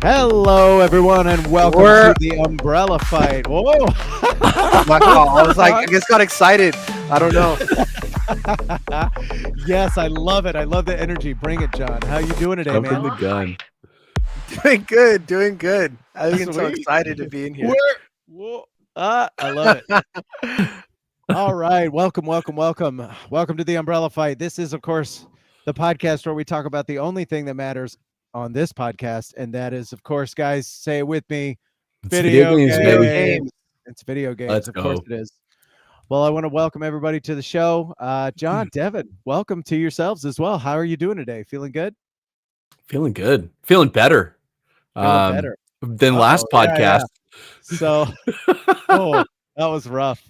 Hello, everyone, and welcome to the Umbrella Fight. Whoa! My call. I was like, I just got excited. I don't know. Yes, I love it. I love the energy. Bring it, John. How you doing today, Jumping man? the gun. Doing good. I get so Sweet. excited to be in here. Whoa. I love it. All right, welcome to the Umbrella Fight. This is, of course, the podcast where we talk about the only thing that matters on this podcast, and that is, of course, guys, say it with me, video games. Games. It's video games. Let's of course go. it is. Well, I want to welcome everybody to the show. John, Devin, welcome to yourselves as well. How are you doing today? Feeling good? Feeling good. Feeling better. Better Than last podcast. Yeah. So, that was rough.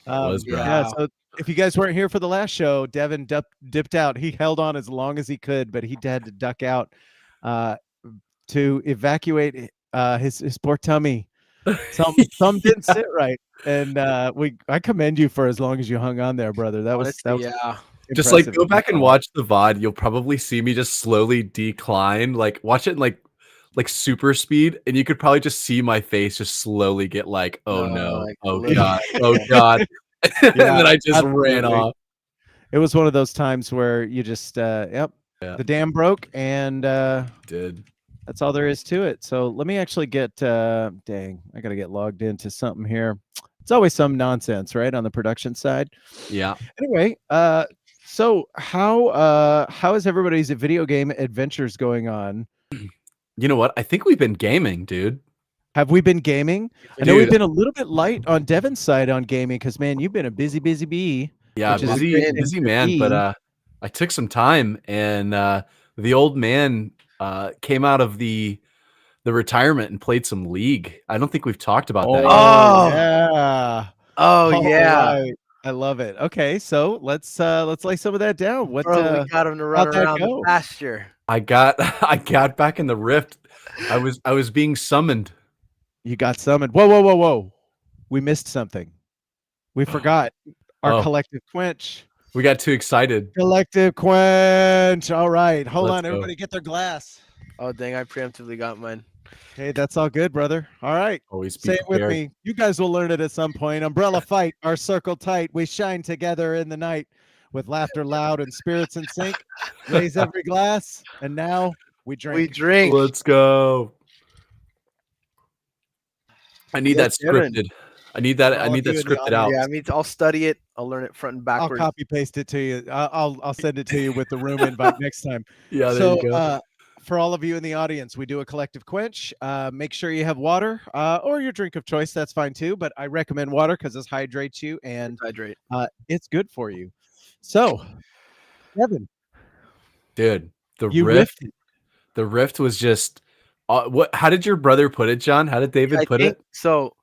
Was rough. Yeah. So if you guys weren't here for the last show, Devin dipped out. He held on as long as he could, but he had to duck out to evacuate his poor tummy. Some didn't sit right, and I commend you for as long as you hung on there, brother. That was Just like impressive. go back and watch the VOD. You'll probably see me just slowly decline. Like watch it in like super speed, and you could probably just see my face just slowly get like, oh no, like, oh literally. god, and then I just ran absolutely. off. It was one of those times where you just the dam broke, and Did that's all there is to it. So let me actually get dang, I gotta get logged into something here. It's always some nonsense, right, on the production side. yeah. Anyway, so how is everybody's video game adventures going on? You know what? I think we've been gaming, dude. Have we been gaming? I know we've Dude. been a little bit light on Devin's side on gaming because, man, you've been a busy bee. Yeah, which is a busy, great thing busy to man. be. But I took some time, and the old man came out of the retirement and played some League. I don't think we've talked about that yet. Oh. Yeah. Oh yeah. Right. I love it. Okay, so let's lay some of that down. What Bro, we got him to run how'd that around go? the pasture. I got back in the rift. I was being summoned. You got summoned. Whoa. We missed something. We forgot our collective quench. We got too excited. Collective quench. All right. Hold Let's on, go. everybody get their glass. Oh dang, I preemptively got mine. Hey, that's all good, brother. All right. Always be Say it with prepared. me. You guys will learn it at some point. Umbrella fight, our circle tight. We shine together in the night with laughter loud and spirits in sync. Raise every glass, and now we drink. We drink. Let's go. I need Yes, that scripted. I need that All of you in the scripted out. Yeah, I mean, I'll study it. I'll learn it front and I'll backwards. copy paste it to you. I'll send it to you with the room invite next time. Yeah, there So you go. for all of you in the audience, we do a collective quench. Make sure you have water or your drink of choice. That's fine too. But I recommend water because it hydrates you and Hydrate. it's good for you. So, Kevin, Dude, the you rift. rifted. The rift was just what? How did your brother put it, John? How did David put it? So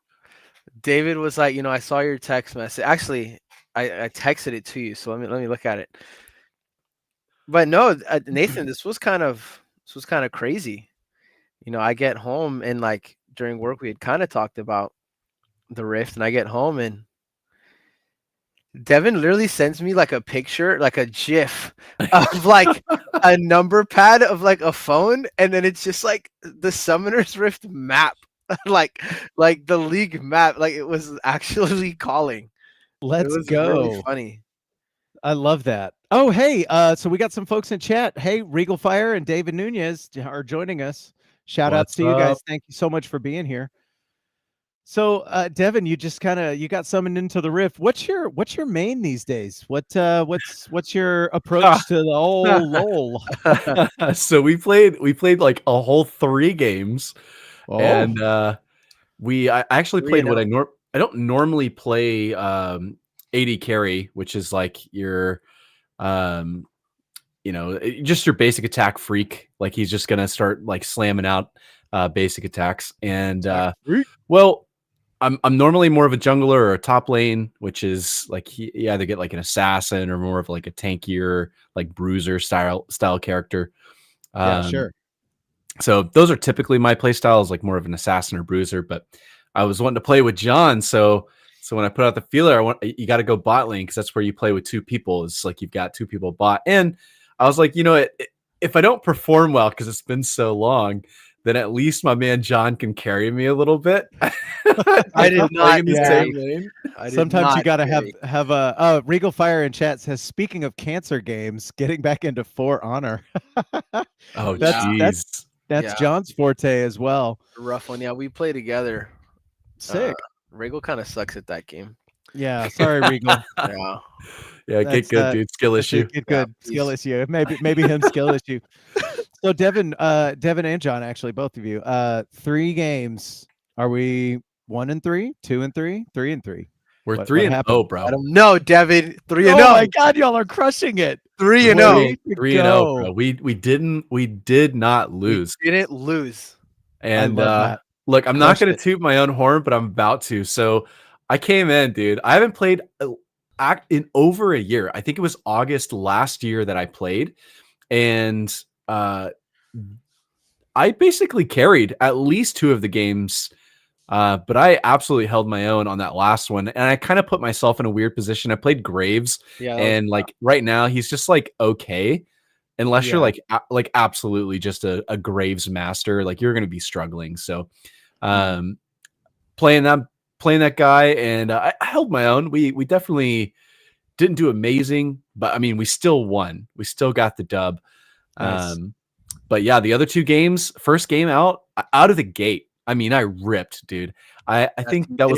David was like, I saw your text message. Actually, I texted it to you. So let me look at it. But no, Nathan, this was kind of crazy. I get home and like during work we had kind of talked about the rift, and I get home and Devin literally sends me like a picture, like a GIF of like a number pad of like a phone, and then it's just like the Summoner's Rift map, like the League map, like it was actually calling. Let's it was go. Really funny. I love that. Oh, hey, so we got some folks in chat. Hey, Regal Fire and David Nunez are joining us. Shout outs to you guys. Thank you so much for being here. So, Devin, you just you got summoned into the rift. What's your main these days? What's your approach to the old LOL? So we played like a whole 3 games, Oh. and I actually played what I don't normally play. AD carry, which is like your just your basic attack freak. Like he's just gonna start like slamming out basic attacks, and well, I'm normally more of a jungler or a top lane, which is like you either get like an assassin or more of like a tankier like bruiser style character. Yeah, sure. So those are typically my play styles, like more of an assassin or bruiser. But I was wanting to play with John, so when I put out the feeler, you got to go bot lane because that's where you play with 2 people. It's like you've got 2 people bot, and I was like, if I don't perform well because it's been so long, then at least my man John can carry me a little bit. I did not. in the same lane. Sometimes you got to have a Regal Fire in chat says, speaking of cancer games, getting back into For Honor. Oh, that's John's forte as well. Rough one. Yeah, we play together. Sick. Regal kind of sucks at that game. Yeah, sorry, Regal. Yeah, get good, dude. Skill issue. Get good. Skill issue. Maybe him skill issue. So Devin and John, actually, both of you, 3 games. Are we 1-3, 2-3, 3-3? We're 3-0, bro. I don't know, Devin. 3-0. Oh my God, y'all are crushing it. 3-0. 3-0, bro. We did not lose. We didn't lose. And look, I'm not going to toot my own horn, but I'm about to. So I came in, dude. I haven't played in over a year. I think it was August last year that I played, and I basically carried at least 2 of the games. But I absolutely held my own on that last one, and I kind of put myself in a weird position. I played Graves, and like right now he's just like okay, unless you're like absolutely just a Graves master, like you're gonna be struggling. So, playing that guy, and I held my own. We definitely didn't do amazing, but I mean we still won. We still got the dub. Nice. But yeah, the other 2 games, first game out of the gate, I mean, I ripped, dude. I think that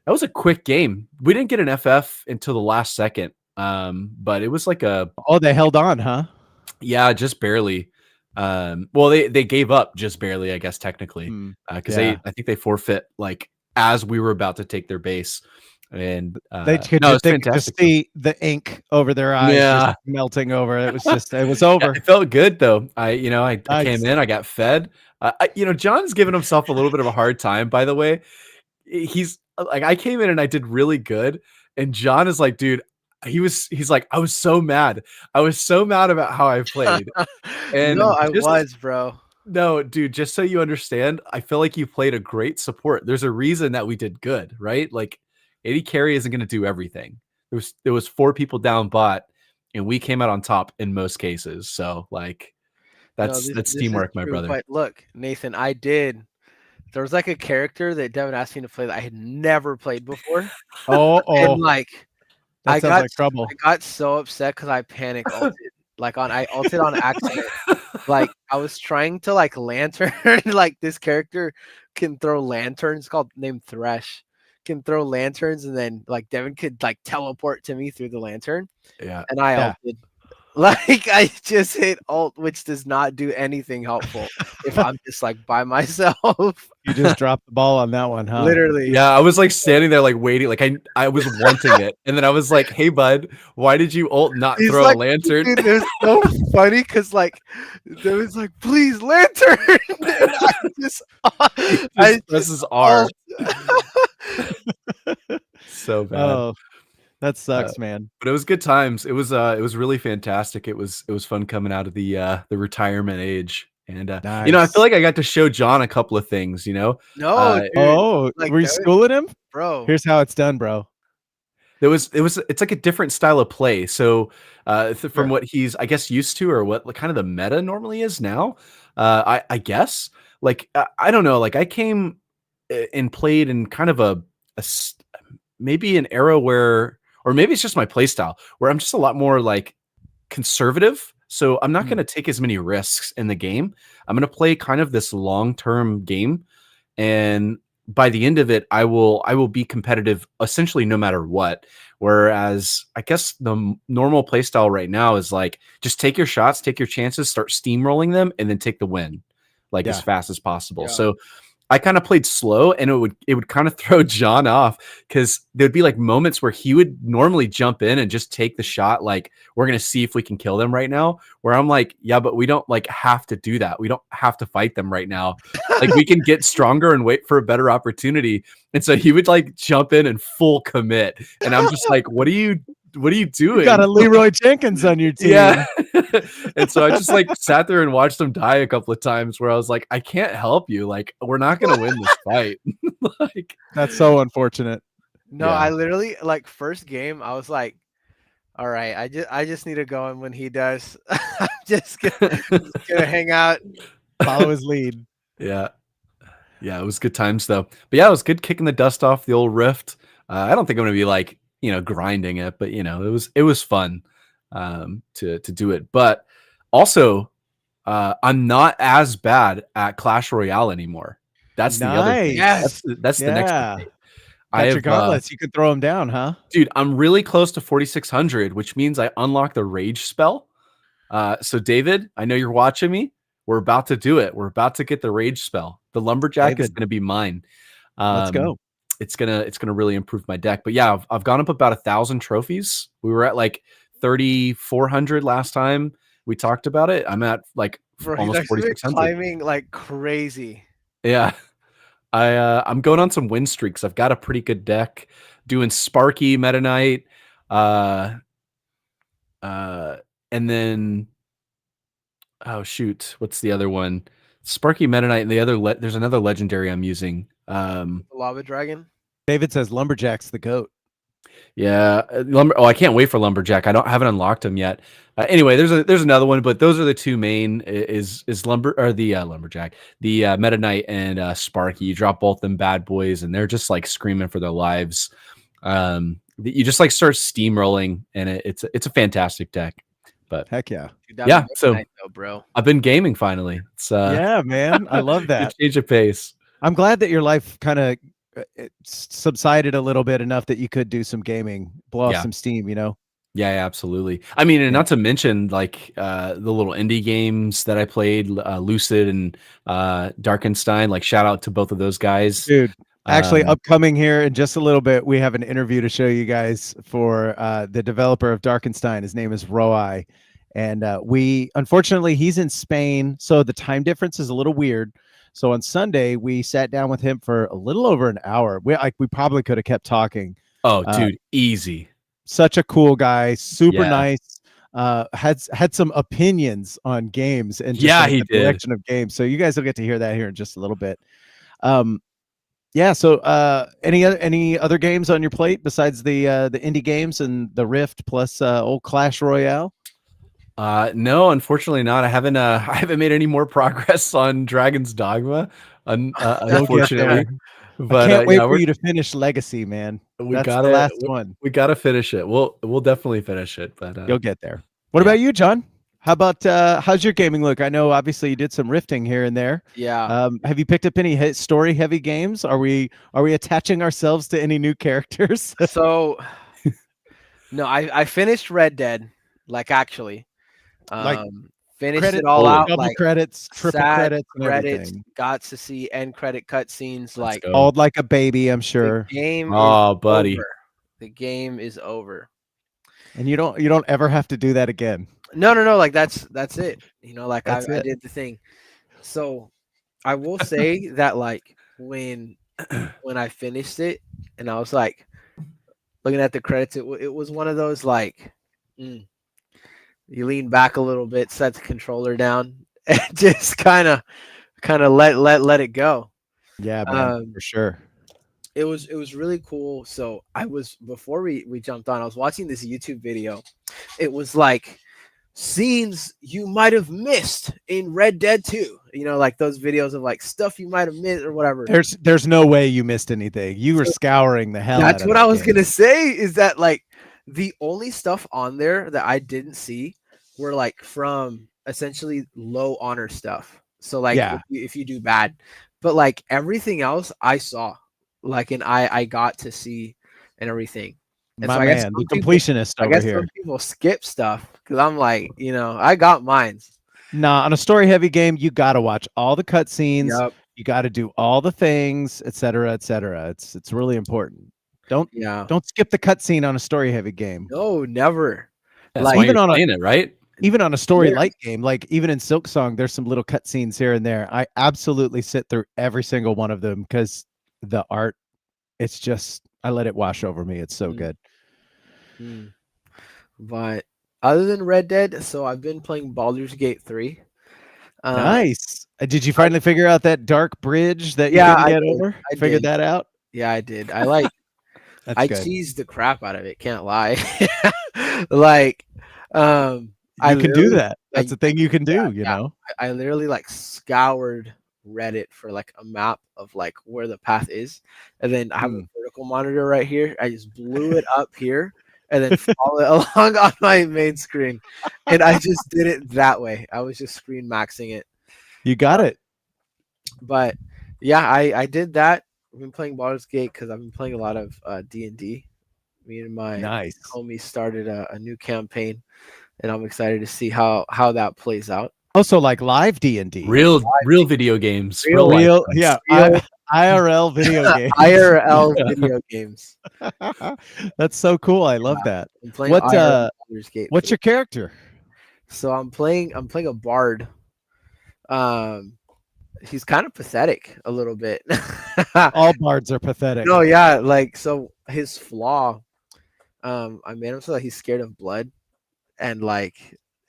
was a quick game. We didn't get an FF until the last second. But it was like they held on, huh? Yeah, just barely. Well, they gave up just barely, I guess, technically. Because I think they forfeit like as we were about to take their base. And they could just see the ink over their eyes just melting over. It was over. Yeah, it felt good though. I came in, I got fed. John's giving himself a little bit of a hard time, by the way. He's like, I came in and I did really good. And John is like, dude, he's like, I was so mad. I was so mad about how I played. And no, I was, bro. No, dude, just so you understand, I feel like you played a great support. There's a reason that we did good, right? Like AD carry isn't going to do everything. There was 4 people down bot, and we came out on top in most cases. So like that's teamwork, my brother. But look, Nathan, there was like a character that Devin asked me to play that I had never played before. And like that sounds like trouble. I got so upset because I panic ulted. I ulted on accident. Like I was trying to like lantern. Like this character can throw lanterns named Thresh. Can throw lanterns, and then like Devin could like teleport to me through the lantern. Yeah. And I ulted. Like I just hit ult, which does not do anything helpful if I'm just like by myself. You just dropped the ball on that one, huh? Literally. Yeah, I was like standing there like waiting, like I was wanting it, and then I was like, "Hey, bud, why did you ult not throw a lantern?" Dude, it was so funny because like there was like, "Please, lantern!" I just presses R. So bad. Oh, that sucks, man. But it was good times. It was really fantastic. It was fun coming out of the retirement age. And nice. I feel like I got to show John a couple of things, No, dude. Were you schooling him? Bro. Here's how it's done, bro. It's like a different style of play. So from what he's, I guess, used to, or what kind of the meta normally is now, I guess. Like I don't know. Like I came and played in kind of maybe an era where, or maybe it's just my play style, where I'm just a lot more like conservative. So I'm not going to take as many risks in the game. I'm going to play kind of this long-term game, and by the end of it, I will be competitive essentially no matter what. Whereas I guess the normal play style right now is like just take your shots, take your chances, start steamrolling them, and then take the win like as fast as possible. Yeah. So I kind of played slow, and it would kind of throw John off because there'd be like moments where he would normally jump in and just take the shot. Like, we're going to see if we can kill them right now, where I'm like, yeah, but we don't like have to do that. We don't have to fight them right now. Like we can get stronger and wait for a better opportunity. And so he would like jump in and full commit. And I'm just like, what are you doing? You got a Leroy Jenkins on your team. Yeah. And so I just like sat there and watched them die a couple of times where I was like, I can't help you. Like, we're not going to win this fight. Like, that's so unfortunate. No, yeah. I literally like first game, I was like, all right, I just need to go in when he does. I'm just gonna hang out. Follow his lead. Yeah. Yeah, it was good times though. But yeah, it was good kicking the dust off the old Rift. I don't think I'm gonna be like, grinding it, but it was fun to do it. But also, I'm not as bad at Clash Royale anymore. That's the other thing. Nice. That's the next Yeah. update. I Got your have gauntlets. You could throw them down, huh? dude, I'm really close to 4600, which means I unlock the rage spell. So David, I know you're watching me. We're about to do it. We're about to get the rage spell. The lumberjack is David. going to be mine. Let's go. It's gonna really improve my deck. But yeah, I've gone up about 1,000 trophies. We were at like 3,400 last time we talked about it. I'm at like Bro, he's almost actually been 4,600. climbing like crazy. Yeah, I'm going on some win streaks. I've got a pretty good deck. Doing Sparky Meta Knight, and then oh shoot, what's the other one? Sparky Meta Knight, and the other there's another legendary I'm using. The Lava Dragon. David says lumberjack's the goat. Yeah, I can't wait for lumberjack. Haven't unlocked him yet. Anyway, there's another one, but those are the two main. Is lumberjack, the Meta Knight and Sparky. You drop both them bad boys, and they're just like screaming for their lives. You just like start steamrolling, and it's a fantastic deck. But heck yeah, dude, yeah. So though, bro, I've been gaming finally. It's yeah, man, I love that. Change of pace. I'm glad that your life kind of subsided a little bit enough that you could do some gaming, blow off some steam. Yeah, absolutely. I mean, and not to mention like the little indie games that I played, Lucid and Darkenstein. Like, shout out to both of those guys, dude. Actually, upcoming here in just a little bit, we have an interview to show you guys for the developer of Darkenstein. His name is Rowye, and unfortunately he's in Spain, so the time difference is a little weird. So on Sunday, we sat down with him for a little over an hour. We probably could have kept talking. Oh, dude, easy. Such a cool guy, super nice. Had some opinions on games and just he the did. direction of games. So you guys will get to hear that here in just a little bit. Yeah. So, any other games on your plate besides the indie games and the Rift plus old Clash Royale? No, unfortunately not. I haven't made any more progress on Dragon's Dogma. Unfortunately, but I can't wait for you to finish Legacy, man. That's the last one. We gotta finish it. We'll definitely finish it. But you'll get there. What about you, John? How about how's your gaming look? I know obviously you did some rifting here and there. Yeah. Have you picked up any story heavy games? Are we attaching ourselves to any new characters? So no, I finished Red Dead, like actually. Finished it all out, double like credits, triple credits, and credits, everything. got to see end credit cutscenes, like old like a baby, I'm sure. The game buddy. over. The game is over. And you don't ever have to do that again. No, like that's it. Like I did the thing. So I will say that like when I finished it and I was like looking at the credits, it was one of those like you lean back a little bit, set the controller down, and just kind of let it go. Yeah, man, for sure. It was really cool. So before we jumped on, I was watching this YouTube video. It was like scenes you might have missed in Red Dead 2. Like those videos of like stuff you might have missed or whatever. There's no way you missed anything. You were scouring the hell. That's what I was gonna say. Is that like the only stuff on there that I didn't see were like from essentially low honor stuff. So like if you do bad, but like everything else I saw, like, and I got to see and everything. And my man, the completionist over here. Some people skip stuff because I'm like, I got mine. Nah, on a story heavy game, you got to watch all the cutscenes. Yep. You got to do all the things, etc., etc. It's really important. Don't skip the cutscene on a story heavy game. No, never. That's like even on it, right? Even on a story light game, like even in Silksong, there's some little cutscenes here and there. I absolutely sit through every single one of them because the art, it's just, I let it wash over me. It's so good. But other than Red Dead, so I've been playing Baldur's Gate 3. Nice. Did you finally figure out that dark bridge that you couldn't get over? I figured that out. Yeah, I did. I like. I cheesed the crap out of it. Can't lie. Like, you can do that. That's the thing you can do, you yeah. know. I literally like scoured Reddit for like a map of like where the path is, and then I have a vertical monitor right here. I just blew it up here and then follow it along on my main screen, and I just did it that way. I was just screen maxing it. You got it. But yeah, I did that. I've been playing Baldur's Gate because I've been playing a lot of D&D. Me and my Nice. homie started a new campaign, and I'm excited to see how that plays out. Oh, so like live D&D. Real video games. Real yeah. IRL video games. IRL video games. That's so cool. I love that. I'm playing IRL Baldur's Gate. What's your character? So I'm playing a bard. He's kind of pathetic a little bit. All bards are pathetic. No, yeah, like so his flaw, I made him so that he's scared of blood, and like,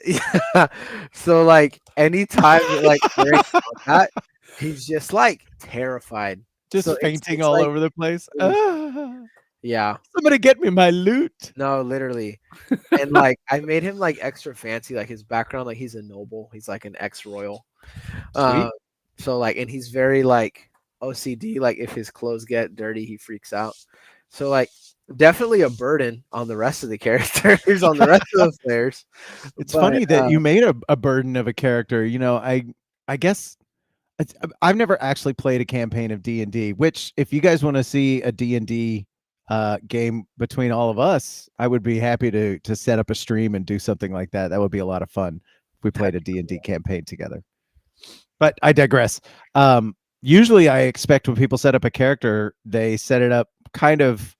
yeah, so like anytime like we're in combat, he's just like terrified, just so fainting it's all like, over the place. Yeah, somebody get me my loot. No, literally, and like I made him like extra fancy, like his background, like he's a noble, he's like an ex-royal. Sweet. So like, and he's very like OCD. Like if his clothes get dirty, he freaks out. So like, definitely a burden on the rest of the characters, on the rest of the players. It's funny that you made a burden of a character. You know, I guess I've never actually played a campaign of D&D. Which, if you guys want to see a D&D game between all of us, I would be happy to set up a stream and do something like that. That would be a lot of fun if we played a D&D campaign together. But I digress. Usually I expect when people set up a character, they set it up kind of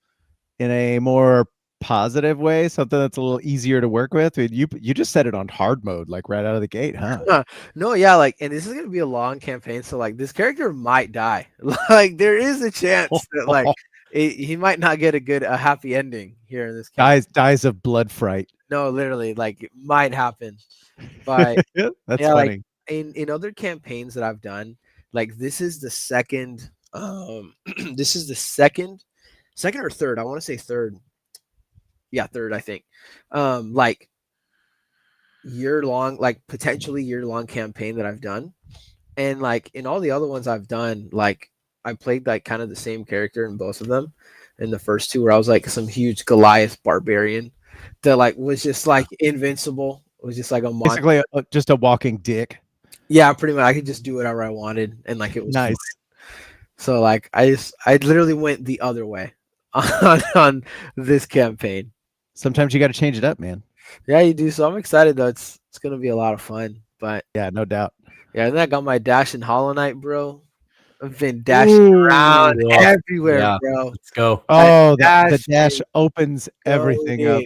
in a more positive way, something that's a little easier to work with. You just set it on hard mode, like right out of the gate, huh? No, yeah, like, and this is gonna be a long campaign, so like this character might die. Like there is a chance that like he might not get a happy ending here in this campaign. Dies of blood fright. No, literally, like it might happen. But that's yeah, funny. Like, in other campaigns that I've done, like this is the second this is the second or third, I want to say third. Yeah, third, I think. Like year-long, like potentially year-long campaign that I've done. And like in all the other ones I've done, like I played like kind of the same character in both of them. In the first two, where I was like some huge Goliath barbarian that like was just like invincible. It was just like a monster. Basically just a walking dick. Yeah, pretty much. I could just do whatever I wanted, and like it was nice. Fun. So like I literally went the other way on this campaign. Sometimes you got to change it up, man. Yeah, you do. So I'm excited though. It's gonna be a lot of fun. But yeah, no doubt. Yeah, and then I got my dash in Hollow Knight, bro. I've been dashing around everywhere, bro. Let's go. Oh, the dash opens everything up.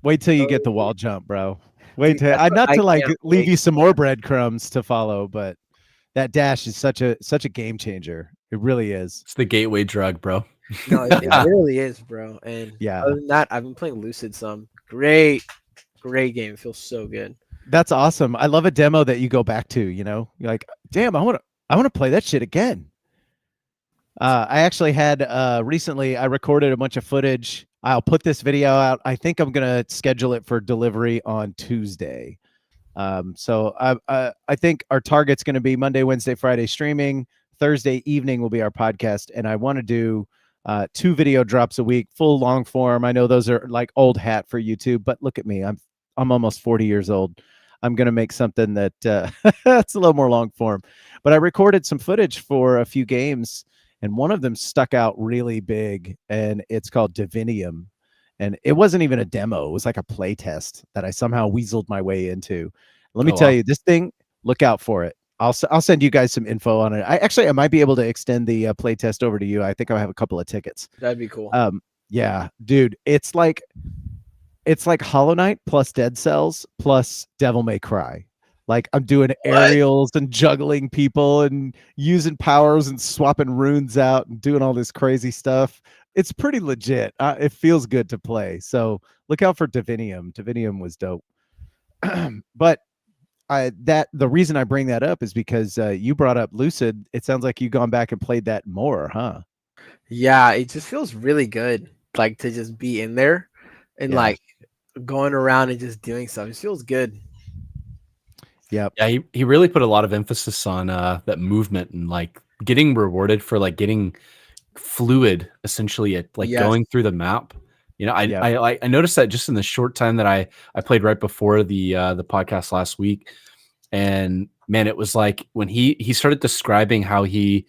Wait till you get the wall jump, bro. Wait till not to like leave you some more breadcrumbs to follow, but that dash is such a game changer. It really is. It's the gateway drug, bro. No, it really is, bro. And yeah, other than that, I've been playing Lucid some. Great game. It feels so good. That's awesome. I love a demo that you go back to. You know, you're like, damn, I want to play that shit again. I actually had recently. I recorded a bunch of footage. I'll put this video out. I think I'm gonna schedule it for delivery on Tuesday. So I think our target's gonna be Monday, Wednesday, Friday streaming. Thursday evening will be our podcast, and I want to do 2 video drops a week, full long form. I know those are like old hat for YouTube, but look at me. I'm almost 40 years old. I'm gonna make something that it's a little more long form. But I recorded some footage for a few games. And one of them stuck out really big, and it's called Divinium. And it wasn't even a demo. It was like a play test that I somehow weaseled my way into. Let me tell you, this thing, look out for it. I'll send you guys some info on it. I might be able to extend the play test over to you. I think I'll have a couple of tickets. That'd be cool. Yeah, dude, it's like Hollow Knight plus Dead Cells plus Devil May Cry. Like I'm doing aerials and juggling people and using powers and swapping runes out and doing all this crazy stuff. It's pretty legit. It feels good to play. So look out for Divinium. Divinium was dope. But the reason I bring that up is because you brought up Lucid. It sounds like you've gone back and played that more, huh? Yeah, it just feels really good. Like to just be in there and like going around and just doing stuff. It feels good. Yep. Yeah, he really put a lot of emphasis on that movement and like getting rewarded for like getting fluid essentially at like Yes. going through the map. You know, Yep. I noticed that just in the short time that I played right before the podcast last week, and man, it was like when he started describing how he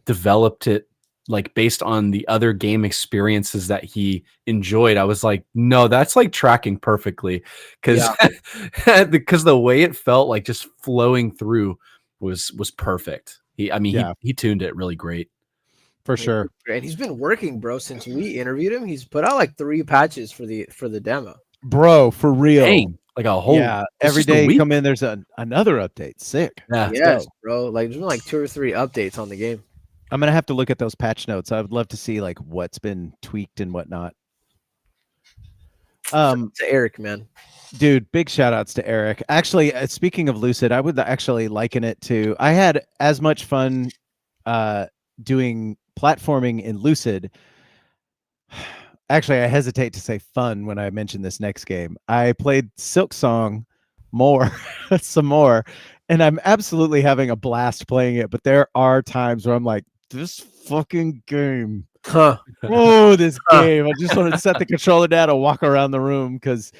developed it like based on the other game experiences that he enjoyed. I was like, no, that's like tracking perfectly because because the way it felt like just flowing through was perfect. He tuned it really great. For sure. And he's been working, bro, since we interviewed him. He's put out like 3 patches for the demo. Bro, for real. Dang, like a whole every day you come in, there's another update. Sick. Yeah. Yes, bro. Like there's been like 2 or 3 updates on the game. I'm gonna have to look at those patch notes. I would love to see like what's been tweaked and whatnot. To Eric, man. Dude, big shout outs to Eric. Actually, speaking of Lucid, I would actually liken it to, I had as much fun doing platforming in Lucid. Actually, I hesitate to say fun when I mention this next game. I played Silk Song more, some more, and I'm absolutely having a blast playing it. But there are times where I'm like, this fucking game. Oh, this game. I just want to set the controller down and walk around the room because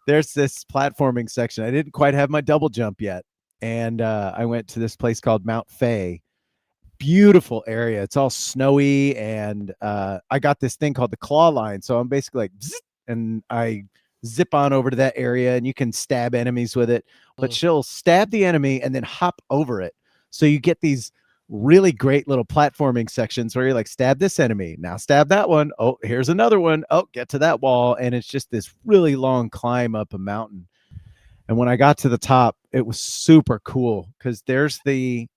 there's this platforming section. I didn't quite have my double jump yet. And I went to this place called Mount Fay. Beautiful area. It's all snowy. And I got this thing called the claw line. So I'm basically like, zzz, and I zip on over to that area and you can stab enemies with it. But she'll stab the enemy and then hop over it. So you get these really great little platforming sections where you're like, stab this enemy, now stab that one, oh, here's another one, oh, get to that wall. And it's just this really long climb up a mountain. And when I got to the top, it was super cool because there's the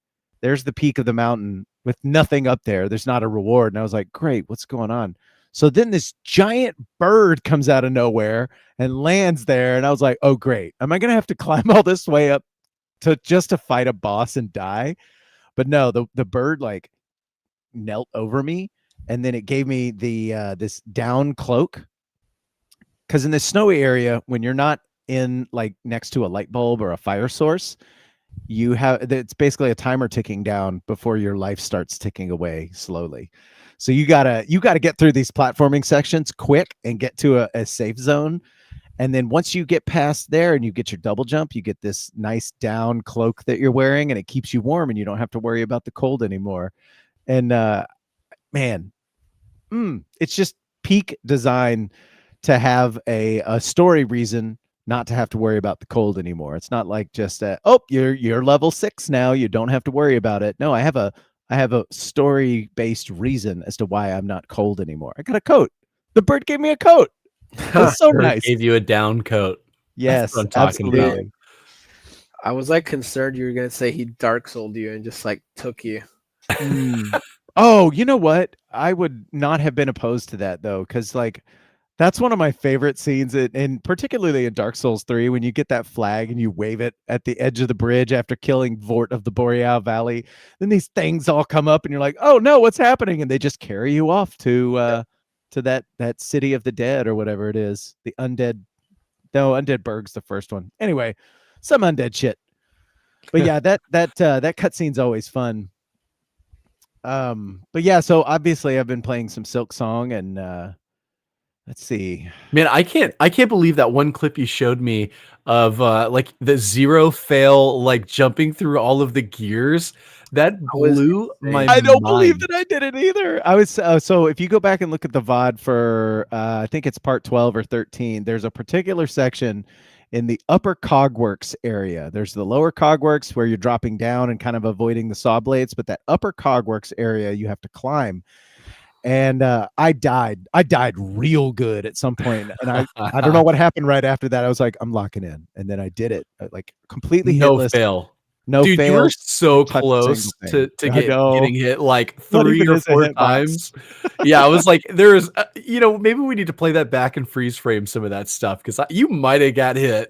peak of the mountain with nothing up there. There's not a reward. And I was like, great, what's going on? So then this giant bird comes out of nowhere and lands there. And I was like, oh, great, am I gonna have to climb all this way up to just to fight a boss and die? But no, the bird like knelt over me, and then it gave me the this down cloak. Because in this snowy area, when you're not in like next to a light bulb or a fire source, you have, it's basically a timer ticking down before your life starts ticking away slowly. So you gotta get through these platforming sections quick and get to a safe zone. And then once you get past there and you get your double jump, you get this nice down cloak that you're wearing, and it keeps you warm, and you don't have to worry about the cold anymore. And man, it's just peak design to have a story reason not to have to worry about the cold anymore. It's not like just oh, you're level 6 now, you don't have to worry about it. No, I have a story-based reason as to why I'm not cold anymore. I got a coat. The bird gave me a coat. That's so nice. Gave you a down coat. Yes, I'm talking absolutely. About. I was like concerned you were gonna say he Dark Souled you and just like took you. Oh, you know what? I would not have been opposed to that though, because like that's one of my favorite scenes, and particularly in Dark Souls 3, when you get that flag and you wave it at the edge of the bridge after killing Vort of the Boreal Valley. Then these things all come up, and you're like, "Oh no, what's happening?" And they just carry you off to that city of the dead or whatever it is. The undead. No, Undead Berg's the first one. Anyway, some undead shit. But yeah, that cutscene's always fun. But yeah, so obviously I've been playing some Silk Song, and let's see. Man, I can't believe that one clip you showed me of like the zero fail, like jumping through all of the gears. That blew my mind. I don't believe that I did it either. I was so if you go back and look at the VOD for I think it's part 12 or 13, there's a particular section in the upper cogworks area. There's the lower cogworks where you're dropping down and kind of avoiding the saw blades, but that upper cogworks area you have to climb. And I died real good at some point, and I don't know what happened right after that. I was like, I'm locking in, and then I did it, like completely hitless. Fail. No dude, fail. You were so close to getting hit like 3 or 4 times. Yeah, I was like, there's, maybe we need to play that back and freeze frame some of that stuff because you might have got hit.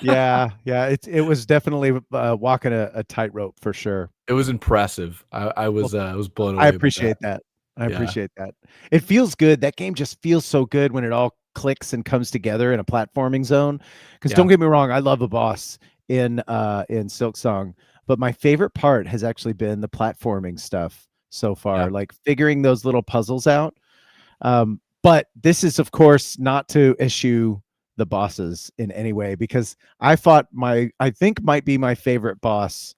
yeah, it was definitely walking a tightrope for sure. It was impressive. I was blown away. I appreciate that. I appreciate that. It feels good. That game just feels so good when it all clicks and comes together in a platforming zone. Because don't get me wrong, I love a boss in Silksong, but my favorite part has actually been the platforming stuff so far, like figuring those little puzzles out. But this is, of course, not to issue the bosses in any way, because I think might be my favorite boss.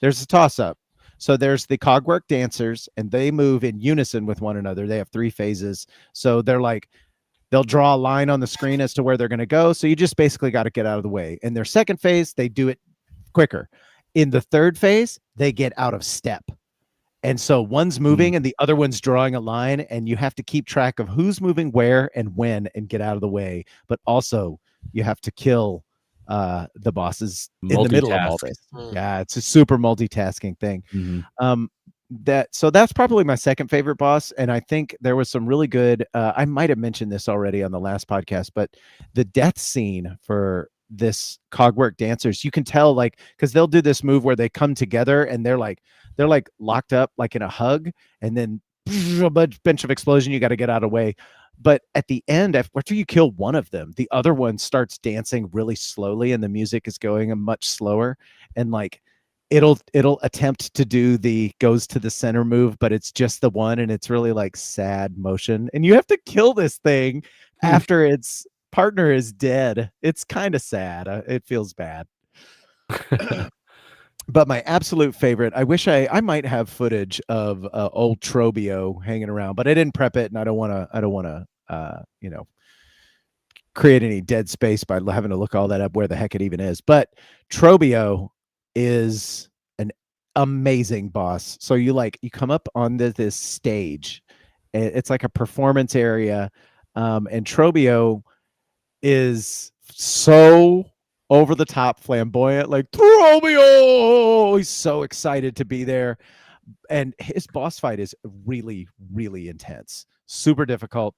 There's a toss up. So there's the cogwork dancers, and they move in unison with one another. They have 3 phases. So they'll draw a line on the screen as to where they're going to go. So you just basically got to get out of the way. In their second phase, they do it quicker. In the third phase, they get out of step. And so one's moving and the other one's drawing a line, and you have to keep track of who's moving where and when and get out of the way. But also you have to kill the bosses in the middle of all this. Yeah, it's a super multitasking thing. So that's probably my second favorite boss. And I think there was some really good, I might have mentioned this already on the last podcast, but the death scene for this cogwork dancers, you can tell, like, because they'll do this move where they come together and they're like locked up like in a hug, and then a bunch of explosion, you got to get out of the way. But at the end, after you kill one of them, the other one starts dancing really slowly, and the music is going a much slower, and like it'll attempt to do the goes to the center move, but it's just the one, and it's really like sad motion, and you have to kill this thing after its partner is dead. It's kind of sad. It feels bad. But my absolute favorite, I wish I might have footage of old Trobio hanging around, but I didn't prep it, and I don't want to create any dead space by having to look all that up where the heck it even is. But Trobio is an amazing boss. So you come up on this stage, it's like a performance area, and Trobio is so over the top flamboyant, like Trobio. He's so excited to be there, and his boss fight is really, really intense, super difficult.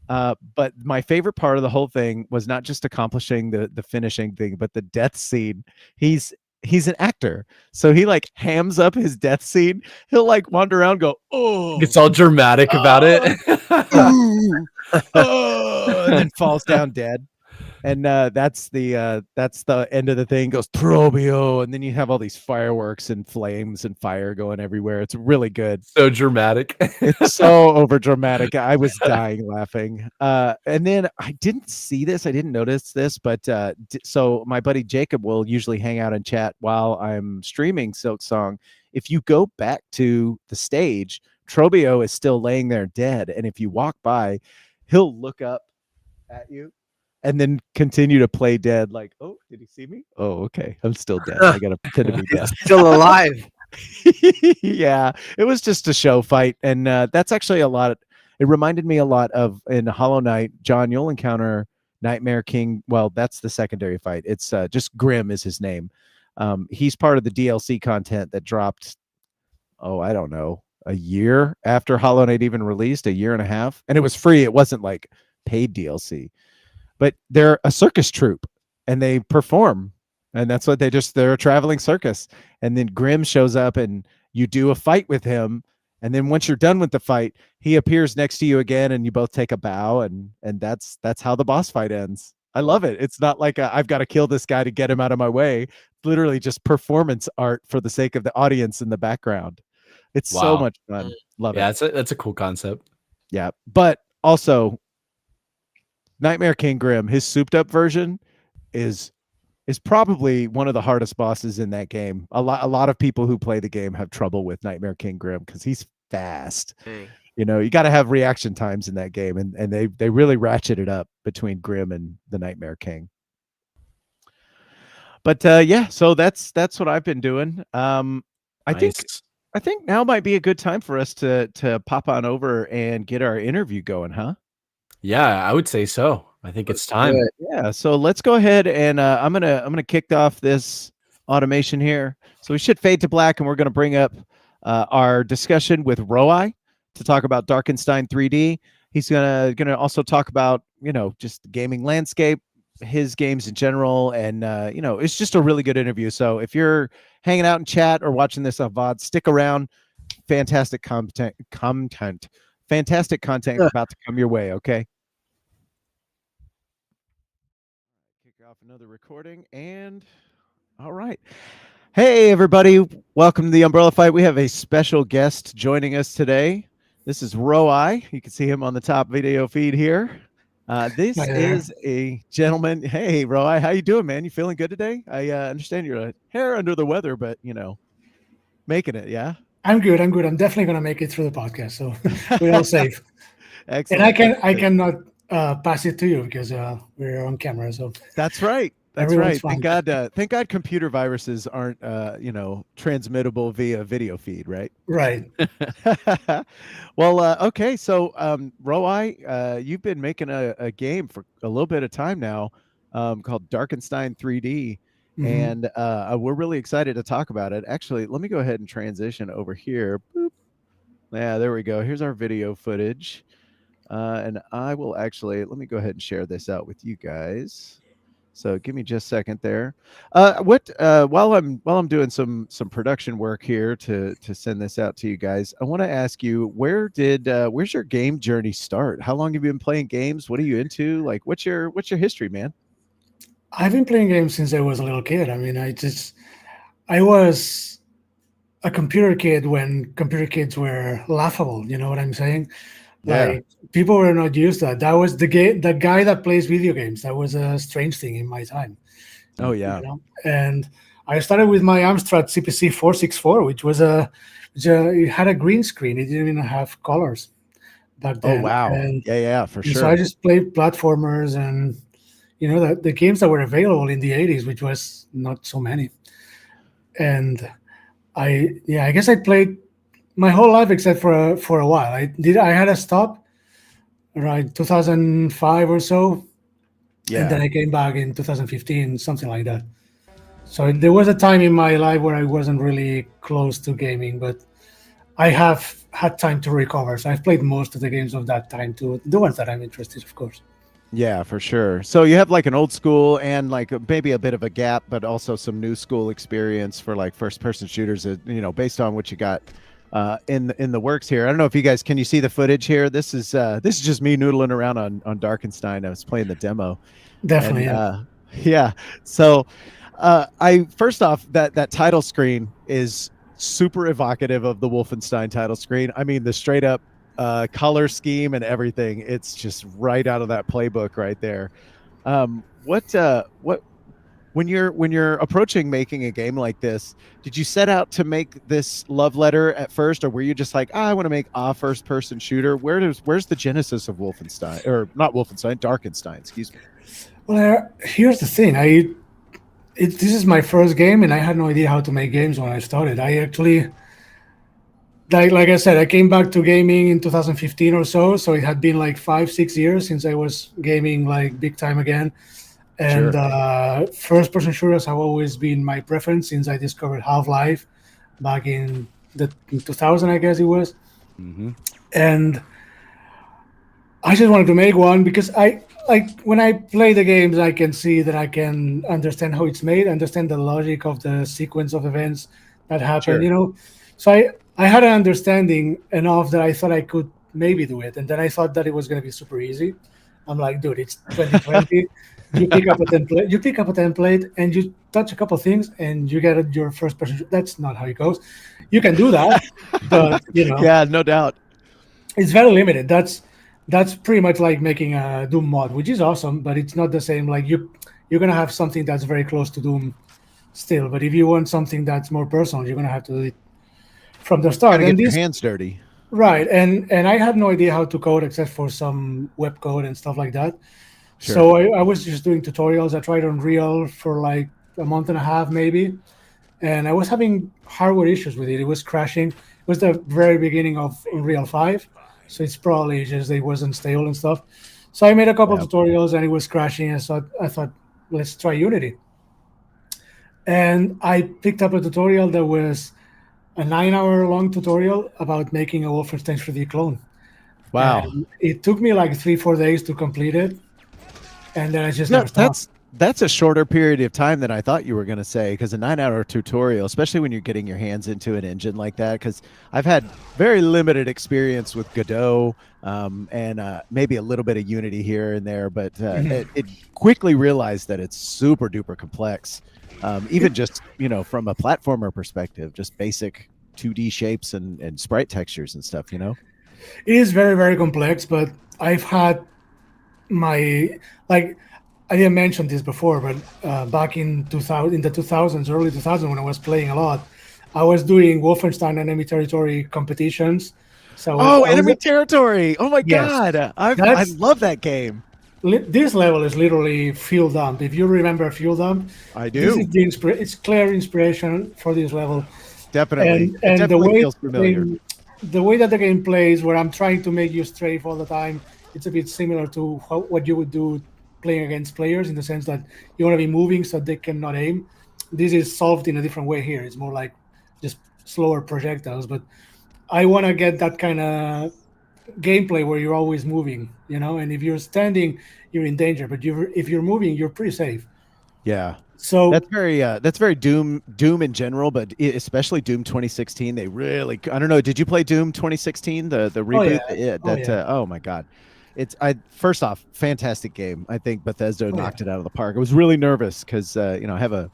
But my favorite part of the whole thing was not just accomplishing the finishing thing, but the death scene. He's an actor, so he like hams up his death scene. He'll like wander around, go, oh, it's all dramatic about it, and then falls down dead. And that's the end of the thing. Goes Trobio, and then you have all these fireworks and flames and fire going everywhere. It's really good. So dramatic. It's so over dramatic. I was dying laughing. And then I didn't see this. I didn't notice this, but so my buddy Jacob will usually hang out and chat while I'm streaming Silksong. If you go back to the stage, Trobio is still laying there dead, and if you walk by, he'll look up at you and then continue to play dead, like, oh, did he see me? Oh, okay, I'm still dead. I gotta pretend to be dead. Still alive. Yeah, it was just a show fight, and that's actually a lot. It reminded me a lot of in Hollow Knight. John, you'll encounter Nightmare King. Well, that's the secondary fight. It's just Grim is his name. He's part of the DLC content that dropped, I don't know, a year after Hollow Knight even released, a year and a half, and it was free. It wasn't like paid DLC. But they're a circus troupe, and they perform, and that's what they're a traveling circus. And then Grim shows up, and you do a fight with him, and then once you're done with the fight, he appears next to you again, and you both take a bow, and that's how the boss fight ends. I love it. It's not like I've got to kill this guy to get him out of my way. Literally just performance art for the sake of the audience in the background. It's so much fun. Love it. Yeah, that's a cool concept. Yeah, but also Nightmare King Grim, his souped up version is probably one of the hardest bosses in that game. A lot of people who play the game have trouble with Nightmare King Grim because he's fast. You know, you got to have reaction times in that game, and they really ratchet it up between Grim and the Nightmare King. But yeah, so that's what I've been doing. I think now might be a good time for us to pop on over and get our interview going, huh? Yeah, I would say so. I think it's time. Yeah, so let's go ahead and I'm gonna kick off this automation here. So we should fade to black, and we're gonna bring up our discussion with Rowye to talk about Darkenstein 3D. He's gonna also talk about just the gaming landscape, his games in general, and it's just a really good interview. So if you're hanging out in chat or watching this on VOD, stick around. Fantastic content. Fantastic content about to come your way, okay? Kick off another recording, and All right. Hey, everybody. Welcome to the Umbrella Fight. We have a special guest joining us today. This is Rowye. You can see him on the top video feed here. This is a gentleman. Hey, Rowye, how you doing, man? You feeling good today? I understand you're a hair under the weather, but, making it, yeah? I'm good. I'm definitely going to make it through the podcast, so we're all safe. Excellent. And I cannot pass it to you because we're on camera. So that's right. That's right. Fine. Thank God computer viruses aren't, transmittable via video feed, right? Right. Well, okay. So, Rowye, you've been making a game for a little bit of time now, called Darkenstein 3D. Mm-hmm. And we're really excited to talk about it. Actually, let me go ahead and transition over here. Boop. Yeah, there we go. Here's our video footage. And I will let me go ahead and share this out with you guys. So give me just a second there. While I'm doing some production work here to send this out to you guys, I want to ask you, where's your game journey start? How long have you been playing games? What are you into? Like, what's your history, man? I've been playing games since I was a little kid. I mean, I was a computer kid when computer kids were laughable. You know what I'm saying? Yeah. Like, people were not used to that. That was the guy that plays video games. That was a strange thing in my time. Oh yeah. And I started with my Amstrad CPC 464, which was it had a green screen. It didn't even have colors back then. Oh wow. And yeah, for sure. So I just played platformers and the games that were available in the 80s, which was not so many. And I guess I played my whole life except for a while. I had a stop around 2005 or so. Yeah. And then I came back in 2015, something like that. So there was a time in my life where I wasn't really close to gaming, but I have had time to recover. So I've played most of the games of that time too, the ones that I'm interested, of course. Yeah, for sure. So you have like an old school and like maybe a bit of a gap, but also some new school experience for like first person shooters, based on what you got in the works here. I don't know if you guys, can you see the footage here? This is just me noodling around on Darkenstein. I was playing the demo. Definitely. And, yeah. So I first off, that title screen is super evocative of the Wolfenstein title screen. I mean, the straight up color scheme and everything, it's just right out of that playbook right there. When you're approaching making a game like this, did you set out to make this love letter at first, or were you just like, I want to make a first person shooter? Where's the genesis of Wolfenstein, or not Wolfenstein, Darkenstein, excuse me? Well, here's the thing. This is my first game, and I had no idea how to make games when I started. I actually, like I said, I came back to gaming in 2015 or so. So it had been like 5-6 years since I was gaming like big time again. And first person shooters have always been my preference since I discovered Half-Life back in 2000, I guess it was. Mm-hmm. And I just wanted to make one because when I play the games, I can see that I can understand how it's made, understand the logic of the sequence of events that happen, Sure. So I had an understanding enough that I thought I could maybe do it. And then I thought that it was going to be super easy. I'm like, dude, it's 2020. You pick up a template and you touch a couple things and you get your first person. That's not how it goes. You can do that, but yeah, no doubt. It's very limited. That's pretty much like making a Doom mod, which is awesome, but it's not the same. Like you're gonna have something that's very close to Doom still, but if you want something that's more personal, you're gonna have to do it from the start. And get your hands dirty. Right, and I had no idea how to code except for some web code and stuff like that. Sure. So I was just doing tutorials. I tried Unreal for like a month and a half maybe, and I was having hardware issues with it. It was crashing. It was the very beginning of Unreal 5, so it's probably just it wasn't stable and stuff. So I made a couple of tutorials and it was crashing, and so I thought, let's try Unity. And I picked up a tutorial that was a 9-hour-long tutorial about making a Wolfenstein 3D clone. Wow. And it took me like 3-4 days to complete it. And then I just never stopped. That's a shorter period of time than I thought you were going to say, because a 9-hour tutorial, especially when you're getting your hands into an engine like that, because I've had very limited experience with Godot and maybe a little bit of Unity here and there, but it quickly realized that it's super duper complex, even just, from a platformer perspective, just basic 2D shapes and sprite textures and stuff, It is very, very complex, but I've had my, like, I didn't mention this before, but back in the 2000s, early 2000s, when I was playing a lot, I was doing Wolfenstein Enemy Territory competitions. So Enemy Territory! Oh my Yes. god, I love that game. This level is literally Fuel Dump. If you remember Fuel Dump, I do. This is it's clear inspiration for this level. Definitely, And it definitely feels familiar. The way that the game plays, where I'm trying to make you strafe all the time, it's a bit similar to what you would do playing against players, in the sense that you want to be moving so they cannot aim. This is solved in a different way here. It's more like just slower projectiles, but I want to get that kind of gameplay where you're always moving, and if you're standing, you're in danger, but if you're moving, you're pretty safe. Yeah. So that's very Doom in general, but especially Doom 2016. They really, I don't know. Did you play Doom 2016, the reboot? Oh my god, first off, fantastic game. I think Bethesda knocked it out of the park. I was really nervous because I have a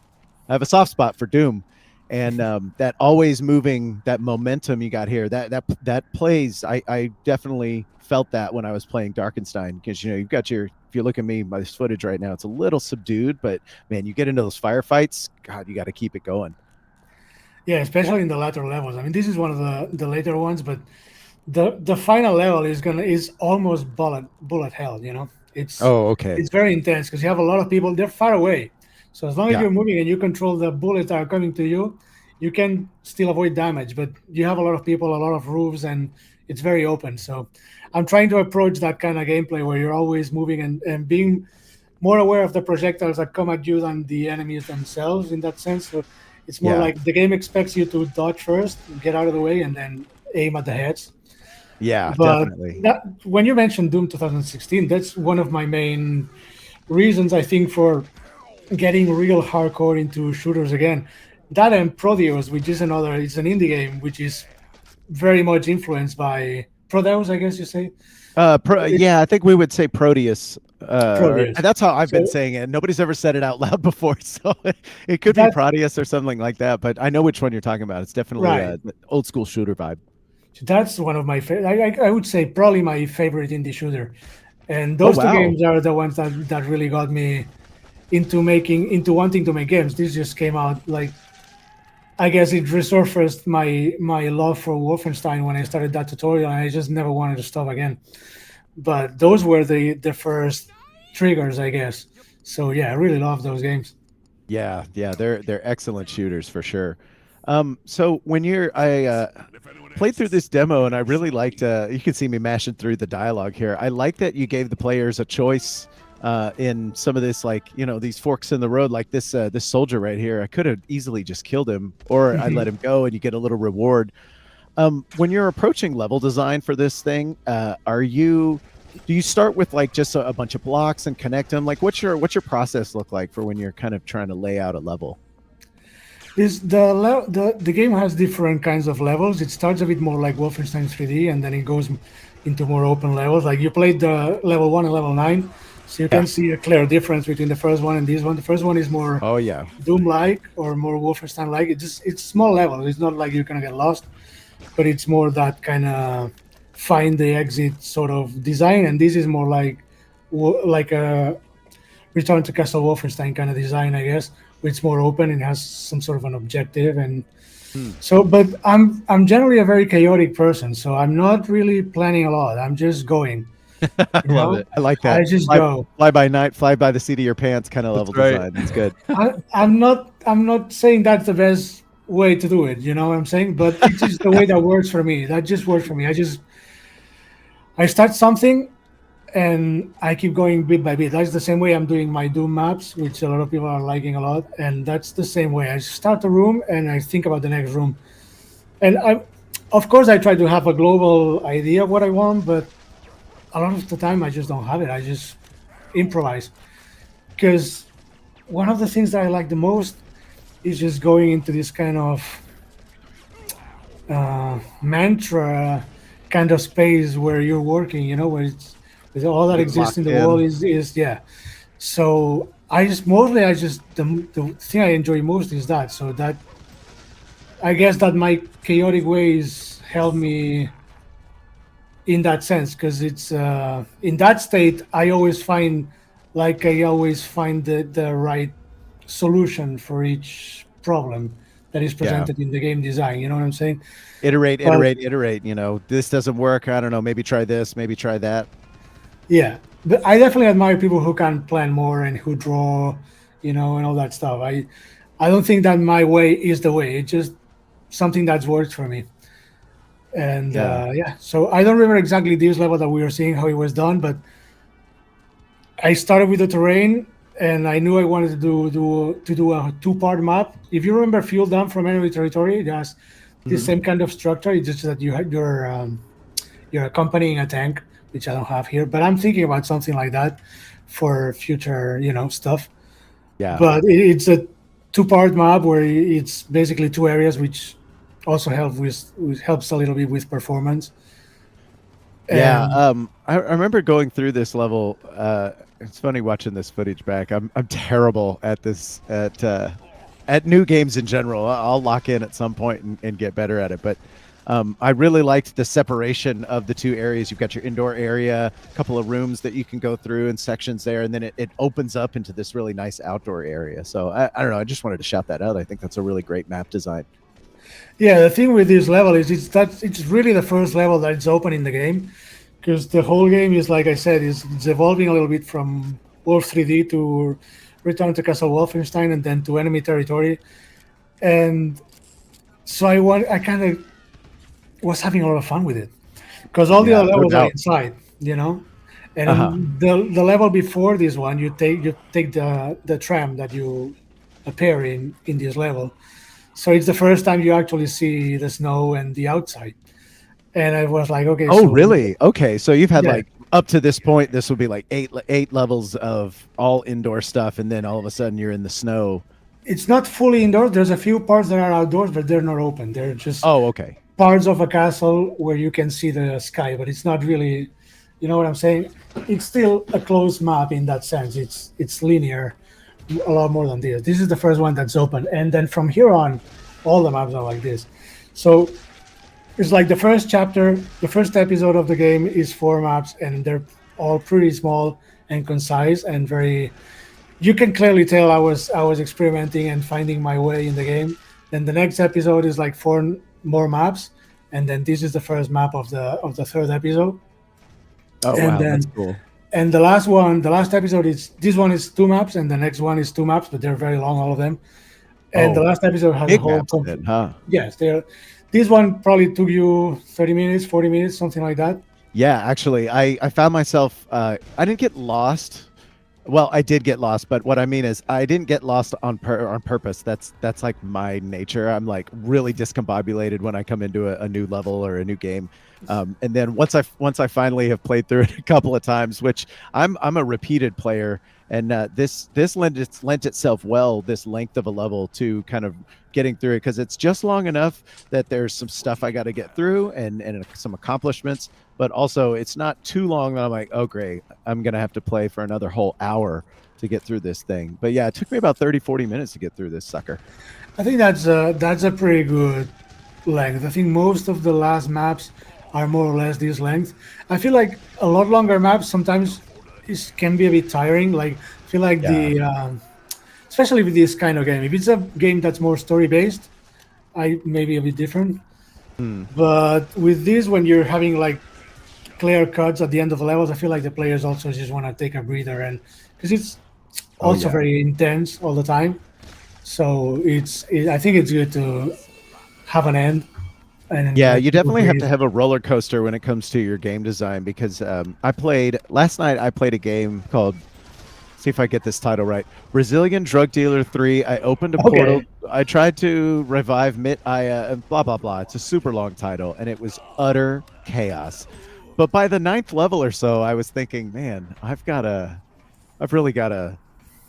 soft spot for Doom, and that always moving, that momentum you got here, that plays. I definitely felt that when I was playing Darkenstein, because you've got if you look at me, my footage right now, it's a little subdued, but man, you get into those firefights, God, you got to keep it going. Yeah, especially in the latter levels. I mean, this is one of the later ones, but the final level is almost bullet hell. It's okay. It's very intense because you have a lot of people. They're far away, so as long as you're moving and you control the bullets that are coming to you, you can still avoid damage. But you have a lot of people, a lot of roofs, and it's very open. So I'm trying to approach that kind of gameplay where you're always moving and being more aware of the projectiles that come at you than the enemies themselves, in that sense. So it's more like the game expects you to dodge first, get out of the way, and then aim at the heads. Yeah, but definitely. When you mentioned Doom 2016, that's one of my main reasons, I think, for getting real hardcore into shooters again. That and Proteus, which is it's an indie game, which is very much influenced by Proteus, I guess you say. I think we would say Proteus. Proteus. That's how I've been saying it. Nobody's ever said it out loud before, so it could be Proteus or something like that. But I know which one you're talking about. It's definitely the old school shooter vibe. That's one of my favorite. I would say probably my favorite indie shooter, and those two games are the ones that really got me into wanting to make games. This just came out, like, I guess it resurfaced my love for Wolfenstein when I started that tutorial, and I just never wanted to stop again. But those were the first triggers, I guess. So yeah, I really love those games. Yeah, they're excellent shooters for sure. So when I played through this demo, and I really liked. You can see me mashing through the dialogue here. I like that you gave the players a choice in some of this, like, these forks in the road, like this soldier right here. I could have easily just killed him, or I let him go and you get a little reward. When you're approaching level design for this thing, do you start with like just a bunch of blocks and connect them? Like, what's your process look like for when you're kind of trying to lay out a level? The game has different kinds of levels. It starts a bit more like Wolfenstein 3D, and then it goes into more open levels. Like, you played the level 1 and level 9, so you can see a clear difference between the first one and this one. The first one is more Doom-like or more Wolfenstein-like. It's small levels. It's not like you're gonna get lost, but it's more that kind of find the exit sort of design. And this is more like a Return to Castle Wolfenstein kind of design, I guess. It's more open and has some sort of an objective, and so. But I'm generally a very chaotic person, so I'm not really planning a lot. I'm just going. I love it. I like that. I just go. Fly by night, fly by the seat of your pants kind of level design. That's good. I'm not saying that's the best way to do it. You know what I'm saying? But it's just the way that works for me. That just works for me. I start something, and I keep going bit by bit. That's the same way I'm doing my Doom maps, which a lot of people are liking a lot. And that's the same way. I start a room and I think about the next room. And of course, I try to have a global idea of what I want, but a lot of the time I just don't have it. I just improvise. Because one of the things that I like the most is just going into this kind of mantra kind of space where you're working, where it's with all that You're exists in locked the world in. is yeah. So the thing I enjoy most is that. So that I guess that my chaotic ways help me in that sense, because it's in that state I always find the right solution for each problem that is Yeah. presented in the game design. You know what I'm saying? Iterate, But iterate. This doesn't work. I don't know. Maybe try this. Maybe try that. yeah, but I definitely admire people who can plan more and who draw, and all that stuff. I don't think that my way is the way. It's just something that's worked for me. And Yeah. so I don't remember exactly this level that we were seeing how it was done, but I started with the terrain, and I knew I wanted to do a two-part map. If you remember Fuel Down from Enemy Territory, it has the Mhm. same kind of structure. It's just that you're accompanying a tank, which I don't have here. But I'm thinking about something like that for future, stuff. Yeah. But it's a two-part map where it's basically two areas, which also helps a little bit with performance. Yeah. And I remember going through this level. It's funny watching this footage back. I'm terrible at this at new games in general. I'll lock in at some point and get better at it. But I really liked the separation of the two areas. You've got your indoor area, a couple of rooms that you can go through and sections there, and then it opens up into this really nice outdoor area. So I don't know. I just wanted to shout that out. I think that's a really great map design. yeah, the thing with this level is it's really the first level that it's open in the game, because the whole game is, like I said, it's evolving a little bit from Wolf 3D to Return to Castle Wolfenstein and then to Enemy Territory. And so I kind of was having a lot of fun with it, because all the Yeah, other no levels are doubt. inside, and Uh-huh. the level before this one, you take the tram that you appear in this level. So it's the first time you actually see the snow and the outside. And I was like, okay, Oh, so really? Okay, so you've had yeah, like up to this point, this would be like eight levels of all indoor stuff, and then all of a sudden you're in the snow. it's not fully indoors. There's a few parts that are outdoors, but they're not open. They're just Oh, okay. parts of a castle where you can see the sky, but it's not really, you know what I'm saying? It's still a closed map in that sense. It's linear, a lot more than this. This is the first one that's open, and then from here on, all the maps are like this. So it's like the first chapter, the first episode of the game is 4 maps, and they're all pretty small and concise and very. You can clearly tell I was experimenting and finding my way in the game. Then the next episode is like 4 more maps, and then this is the first map of the third episode. Oh, And wow, that's then cool. and the last episode is this one is 2 maps, and the next one is 2 maps, but they're very long, all of them. And the Oh, last episode has a big whole maps then, huh? yes, they're this one probably took you 30 minutes, 40 minutes, something like that. Yeah, actually, I found myself I didn't get lost. Well, I did get lost, but what I mean is I didn't get lost on purpose. That's like my nature. I'm like really discombobulated when I come into a new level or a new game. And then once I finally have played through it a couple of times, which I'm a repeated player, and this lent itself well, this length of a level, to kind of getting through it, because it's just long enough that there's some stuff I got to get through and some accomplishments, but also it's not too long that I'm like, oh great, I'm gonna have to play for another whole hour to get through this thing. But yeah, it took me about 30-40 minutes to get through this sucker. I think that's a pretty good length. I think most of the last maps are more or less this length. I feel like a lot longer maps sometimes can be a bit tiring. Like I feel like Yeah. especially with this kind of game. If it's a game that's more story based, I maybe a bit different. Hmm. But with this, when you're having like clear cuts at the end of the levels, I feel like the players also just want to take a breather, and because it's Oh, also yeah. very intense all the time. So I think it's good to have an end. And Yeah, let you people definitely have breathe. to have a roller coaster when it comes to your game design, because last night I played a game called, see if I get this title right, Brazilian Drug Dealer 3. I opened a Okay. portal. I tried to revive Mit Aya and blah blah blah. It's a super long title, and it was utter chaos. But by the 9th level or so, I was thinking, man, I've really got to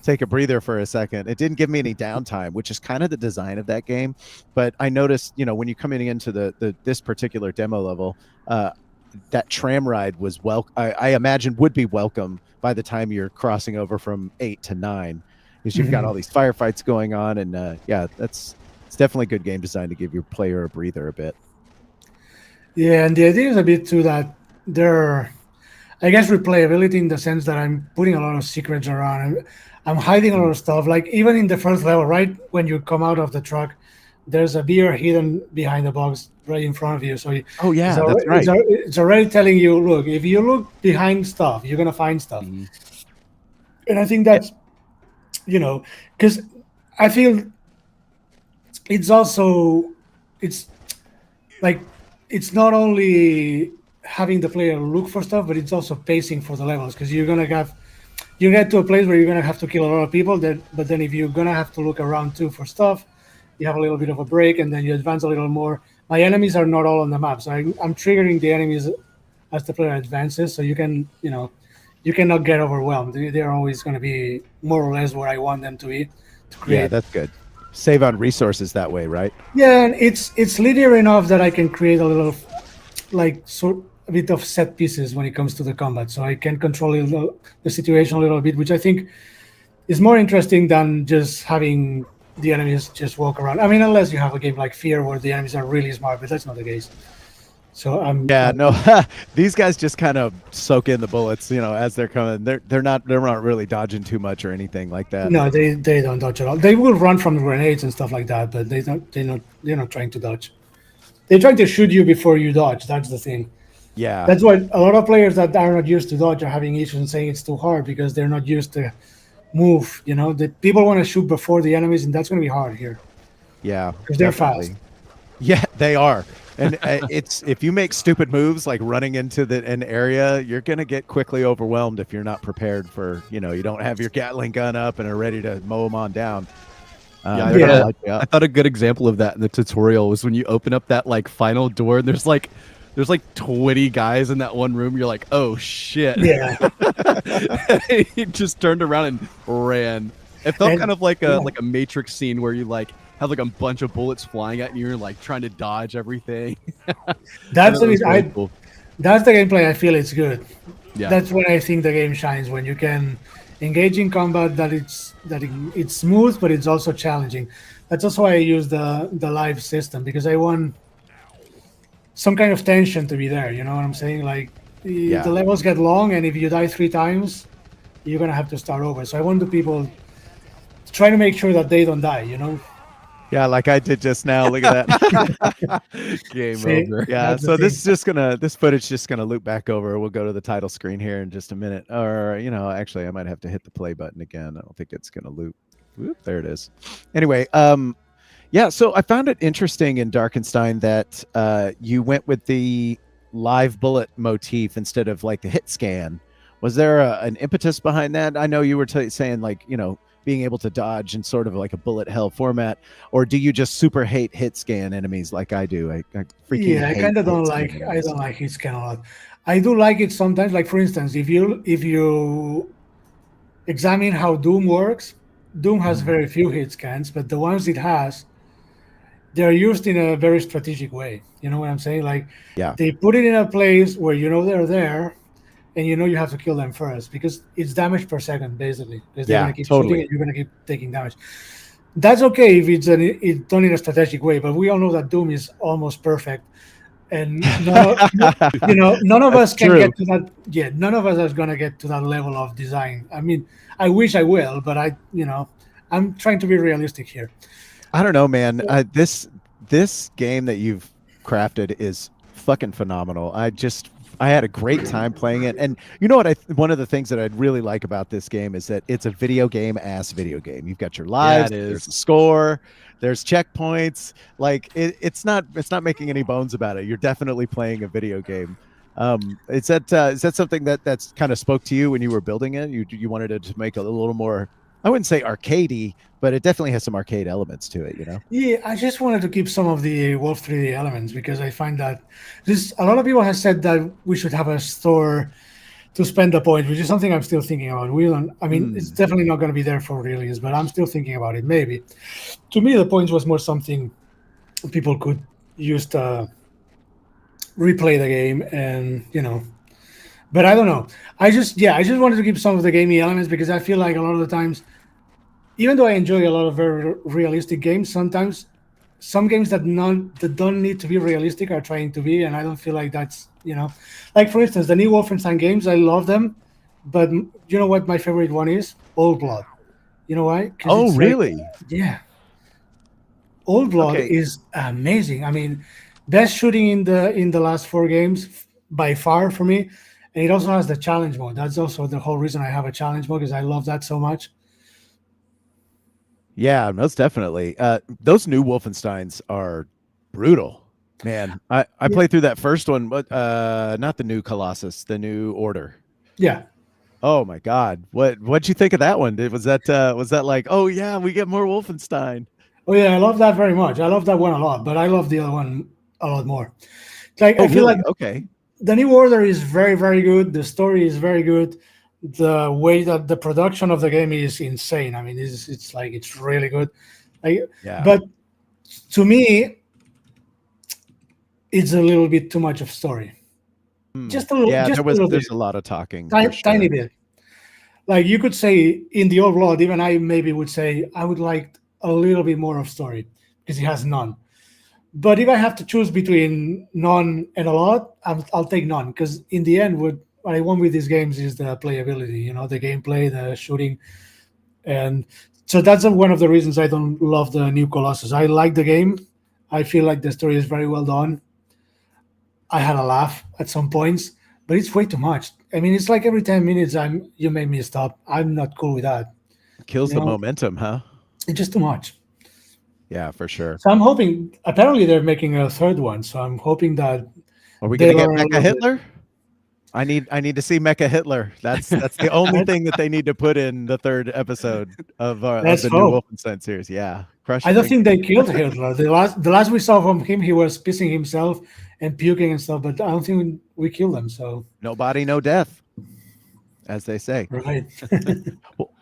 take a breather for a second. It didn't give me any downtime, which is kind of the design of that game. But I noticed, when you're coming into this particular demo level, that tram ride was I imagine would be welcome by the time you're crossing over from 8 to 9, because you've got all these firefights going on, and it's definitely good game design to give your player a breather a bit. Yeah, and the idea is a bit too that they're, I guess, replayability in the sense that I'm putting a lot of secrets around. I'm hiding a lot of stuff. Like even in the first level, right when you come out of the truck, there's a beer hidden behind the box right in front of you. So that's right. It's already telling you, look, if you look behind stuff, you're gonna find stuff. And I think that's, because I feel it's like it's not only having the player look for stuff, but it's also pacing for the levels, because you get to a place where you're gonna have to kill a lot of people. But then if you're gonna have to look around too for stuff, you have a little bit of a break, and then you advance a little more. My enemies are not all on the map, so I'm triggering the enemies as the player advances, so you cannot get overwhelmed. They're always going to be more or less where I want them to be to create. Yeah, that's good. Save on resources that way, right? Yeah, and it's linear enough that I can create a little, a bit of set pieces when it comes to the combat, so I can control the situation a little bit, which I think is more interesting than just having the enemies just walk around. I mean, unless you have a game like Fear where the enemies are really smart, but that's not the case. So these guys just kind of soak in the bullets, as they're coming. They're not really dodging too much or anything like that. No, they don't dodge at all. They will run from grenades and stuff like that, but they're not trying to dodge. They're trying to shoot you before you dodge. That's the thing. Yeah. That's why a lot of players that are not used to dodge are having issues and saying it's too hard, because they're not used to move. The people want to shoot before the enemies, and that's going to be hard here. Yeah, because they're fast. Yeah, they are. And it's if you make stupid moves like running into an area, you're gonna get quickly overwhelmed if you're not prepared for. You don't have your Gatling gun up and are ready to mow them on down. I thought a good example of that in the tutorial was when you open up that final door, and there's 20 guys in that one room. You're like, oh shit. Yeah. He just turned around and ran. It felt kind of like a Matrix scene where you have a bunch of bullets flying at you, and trying to dodge everything. That's cool. That's the gameplay. I feel it's good. Yeah. That's when I think the game shines, when you can engage in combat that it's smooth, but it's also challenging. That's also why I use the live system, because I want some kind of tension to be there. You know what I'm saying? The levels get long, and if you die 3 times, you're gonna have to start over. So I want the people to try to make sure that they don't die. Yeah, like I did just now. Look at that. Game over. Yeah, so this footage is just gonna loop back over. We'll go to the title screen here in just a minute. Or, actually I might have to hit the play button again. I don't think it's gonna loop. Whoop, there it is. Anyway, so I found it interesting in Darkenstein that you went with the live bullet motif instead of the hit scan. Was there an impetus behind that? I know you were saying being able to dodge in sort of like a bullet hell format, or do you just super hate hit scan enemies like I do? I freaking I kind of don't like enemies. I don't like hit scan a lot. I do like it sometimes. Like for instance, if you examine how Doom works, Doom has very few hit scans, but the ones it has, they're used in a very strategic way. You know what I'm saying? They put it in a place where they're there, and you have to kill them first, because it's damage per second, basically. Because they're going to keep shooting, and you're going to keep taking damage. That's okay if it's done in a strategic way, but we all know that Doom is almost perfect. And, none of us can get to that. Yeah, none of us is going to get to that level of design. I mean, I wish I will, but I'm trying to be realistic here. I don't know, man. This game that you've crafted is fucking phenomenal. I had a great time playing it. And you know what? One of the things that I'd really like about this game is that it's a video game. You've got your lives, there's a score, there's checkpoints. It's not making any bones about it. You're definitely playing a video game. Is that something that's kind of spoke to you when you were building it? You wanted it to make it a little more, I wouldn't say arcadey, but it definitely has some arcade elements to it, Yeah, I just wanted to keep some of the Wolf 3D elements, because I find that a lot of people have said that we should have a store spend the point, which is something I'm still thinking about. I mean, it's definitely not going to be there for release, but I'm still thinking about it. Maybe. To me, the points was more something people could use to replay the game, and But I don't know. I just wanted to keep some of the gaming elements because I feel like a lot of the times, even though I enjoy a lot of very realistic games, sometimes some games that don't need to be realistic are trying to be, and I don't feel like that's like for instance the new Wolfenstein games. I love them, but you know what my favorite one is? Old Blood. You know why? Oh, really? Yeah. Old Blood is amazing. I mean, best shooting in the last 4 games by far for me, and it also has the challenge mode. That's also the whole reason I have a challenge mode because I love that so much. Yeah, most definitely. Those new Wolfensteins are brutal, man. I played through that first one, but not the new Colossus, the new Order. Yeah. Oh my God, what'd you think of that one? Was that like, oh yeah, we get more Wolfenstein? Oh yeah, I love that very much. I love that one a lot, but I love the other one a lot more. Like I feel really? like the new Order is very, very good. The story is very good. The way that the production of the game is insane. I mean, it's really good. But to me, it's a little bit too much of story. Just a little. Yeah, there's a lot of talking. Tiny bit. Like you could say in the Old Blood, even I maybe would say I would like a little bit more of story because it has none. But if I have to choose between none and a lot, I'll take none because in the end, what I want with these games is the playability, the gameplay, the shooting. And so that's one of the reasons I don't love the new Colossus. I like the game. I feel like the story is very well done. I had a laugh at some points, but it's way too much. I mean, it's like every 10 minutes you made me stop. I'm not cool with that. Kills the momentum, huh? It's just too much. Yeah, for sure. So I'm hoping, apparently they're making a third one. So I'm hoping that. Are we going to get Mecha Hitler? I need to see Mecha Hitler. That's the only thing that they need to put in the third episode of the new Wolfenstein series. Yeah, I don't think they killed Hitler. The last we saw from him, he was pissing himself and puking and stuff. But I don't think we killed him. So no body, no death, as they say. Right.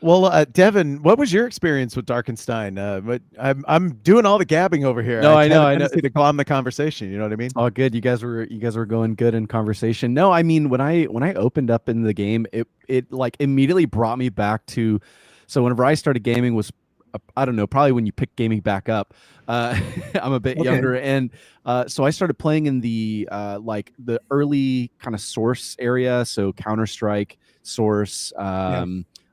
Well, Devin, what was your experience with Darkenstein? But I'm doing all the gabbing over here. No, I know. To calm the conversation. You know what I mean? Oh, good. You guys were going good in conversation. No, I mean when I opened up in the game, it like immediately brought me back to. So whenever I started gaming was, I don't know, probably when you pick gaming back up. I'm a bit younger, and so I started playing in the like the early kind of Source area, so Counter-Strike, Source,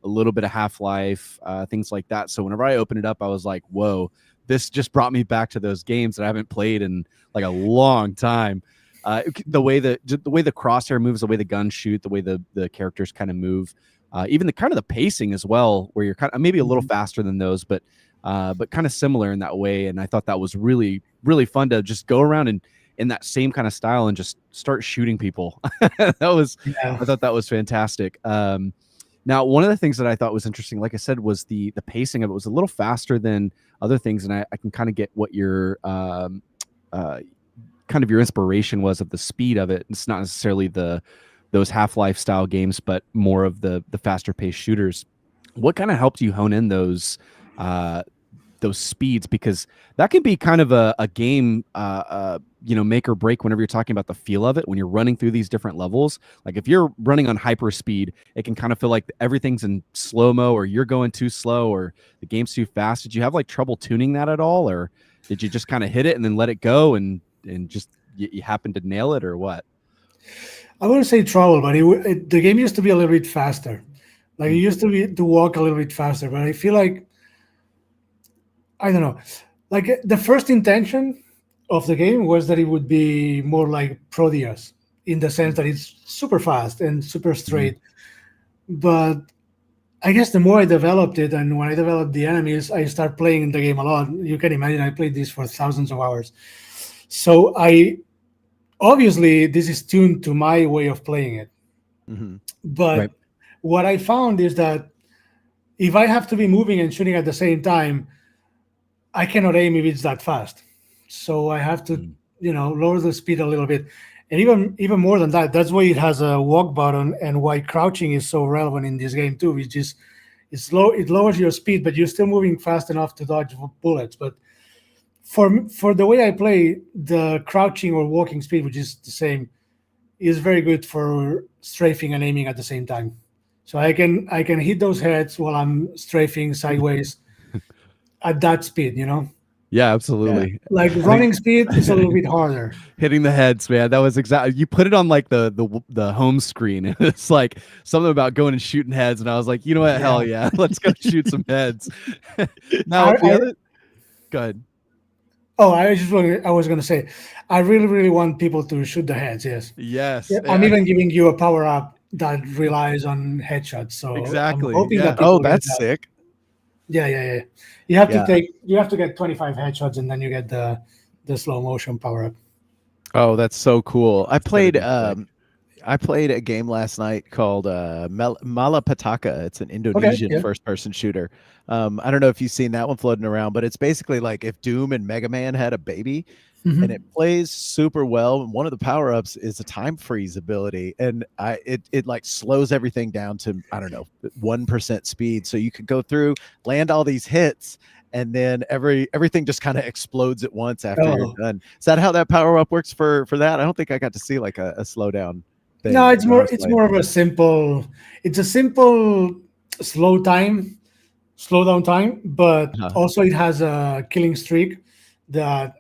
a little bit of Half-Life, things like that. So whenever I opened it up, I was like, "Whoa, this just brought me back to those games that I haven't played in like a long time." The way the crosshair moves, the way the guns shoot, the way the characters kind of move. Even the kind of the pacing as well, where you're kind of maybe a little faster than those, but kind of similar in that way. And I thought that was really, really fun to just go around and in that same kind of style and just start shooting people. I thought that was fantastic. Now, one of the things that I thought was interesting, like I said, was the pacing of it was a little faster than other things, and I can kind of get what your kind of your inspiration was of the speed of it. It's not necessarily those Half-Life style games, but more of the faster paced shooters. What kind of helped you hone in those speeds? Because that can be kind of a game, make or break whenever you're talking about the feel of it. When you're running through these different levels, like if you're running on hyper speed, it can kind of feel like everything's in slow-mo, or you're going too slow, or the game's too fast. Did you have like trouble tuning that at all, or did you just kind of hit it and then let it go and just you happen to nail it, or what? I wouldn't say trouble, but the game used to be a little bit faster. Like it used to walk a little bit faster, but I feel like, I don't know, like the first intention of the game was that it would be more like Proteus in the sense that it's super fast and super straight. But I guess the more I developed it, and when I developed the enemies, I started playing the game a lot. You can imagine I played this for thousands of hours. So obviously this is tuned to my way of playing it. But what I found is that if I have to be moving and shooting at the same time, I cannot aim if it's that fast. So I have to, lower the speed a little bit. And even more than that, that's why it has a walk button and why crouching is so relevant in this game too, which is it lowers your speed, but you're still moving fast enough to dodge bullets. But for the way I play, the crouching or walking speed, which is the same, is very good for strafing and aiming at the same time. So I can hit those heads while I'm strafing sideways at that speed, Yeah, absolutely. Like running speed is a little bit harder. Hitting the heads, man. That was exactly. You put it on like the home screen, and it's like something about going and shooting heads. And I was like, you know what? Hell yeah, let's go shoot some heads. Now, go ahead. Oh, I was going to say, I really, really want people to shoot the heads. Yes. Yes. Yeah, I'm even giving you a power up that relies on headshots. So exactly. I'm hoping that oh, that's sick. Yeah. You have to get 25 headshots, and then you get the slow motion power up. Oh, that's so cool. I played a game last night called Malapetaka. It's an Indonesian first-person shooter. I don't know if you've seen that one floating around, but it's basically like if Doom and Mega Man had a baby, and it plays super well. And one of the power-ups is a time freeze ability, and it like slows everything down to, I don't know, 1% speed, so you could go through, land all these hits, and then everything just kind of explodes at once after you're done. Is that how that power-up works for that? I don't think I got to see like a slowdown thing. No, it's more of a simple slow down time, but also it has a killing streak that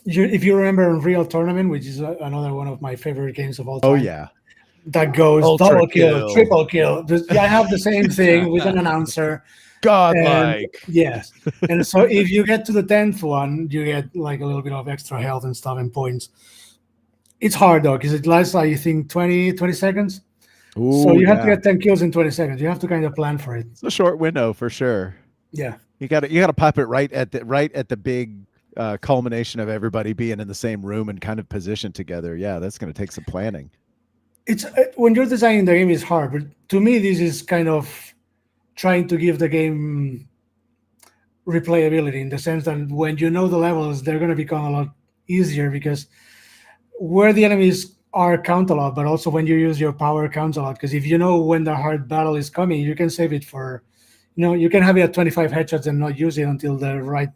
if you remember Unreal Tournament, which is another one of my favorite games of all time. Oh yeah. That goes double kill, triple kill. I have the same thing with an announcer. Godlike. Yes. And so if you get to the 10th one, you get like a little bit of extra health and stuff and points. It's hard though, because it lasts like, you think 20 seconds. Ooh, so you have to get 10 kills in 20 seconds. You have to kind of plan for it. It's a short window for sure. Yeah. You got to pop it right at the big culmination of everybody being in the same room and kind of positioned together. Yeah, that's going to take some planning. It's when you're designing the game, it's hard, but to me this is kind of trying to give the game replayability, in the sense that when you know the levels, they're going to become a lot easier, because where the enemies are count a lot, but also when you use your power counts a lot, because if you know when the hard battle is coming, you can save it for, you can have it at 25 headshots and not use it until the right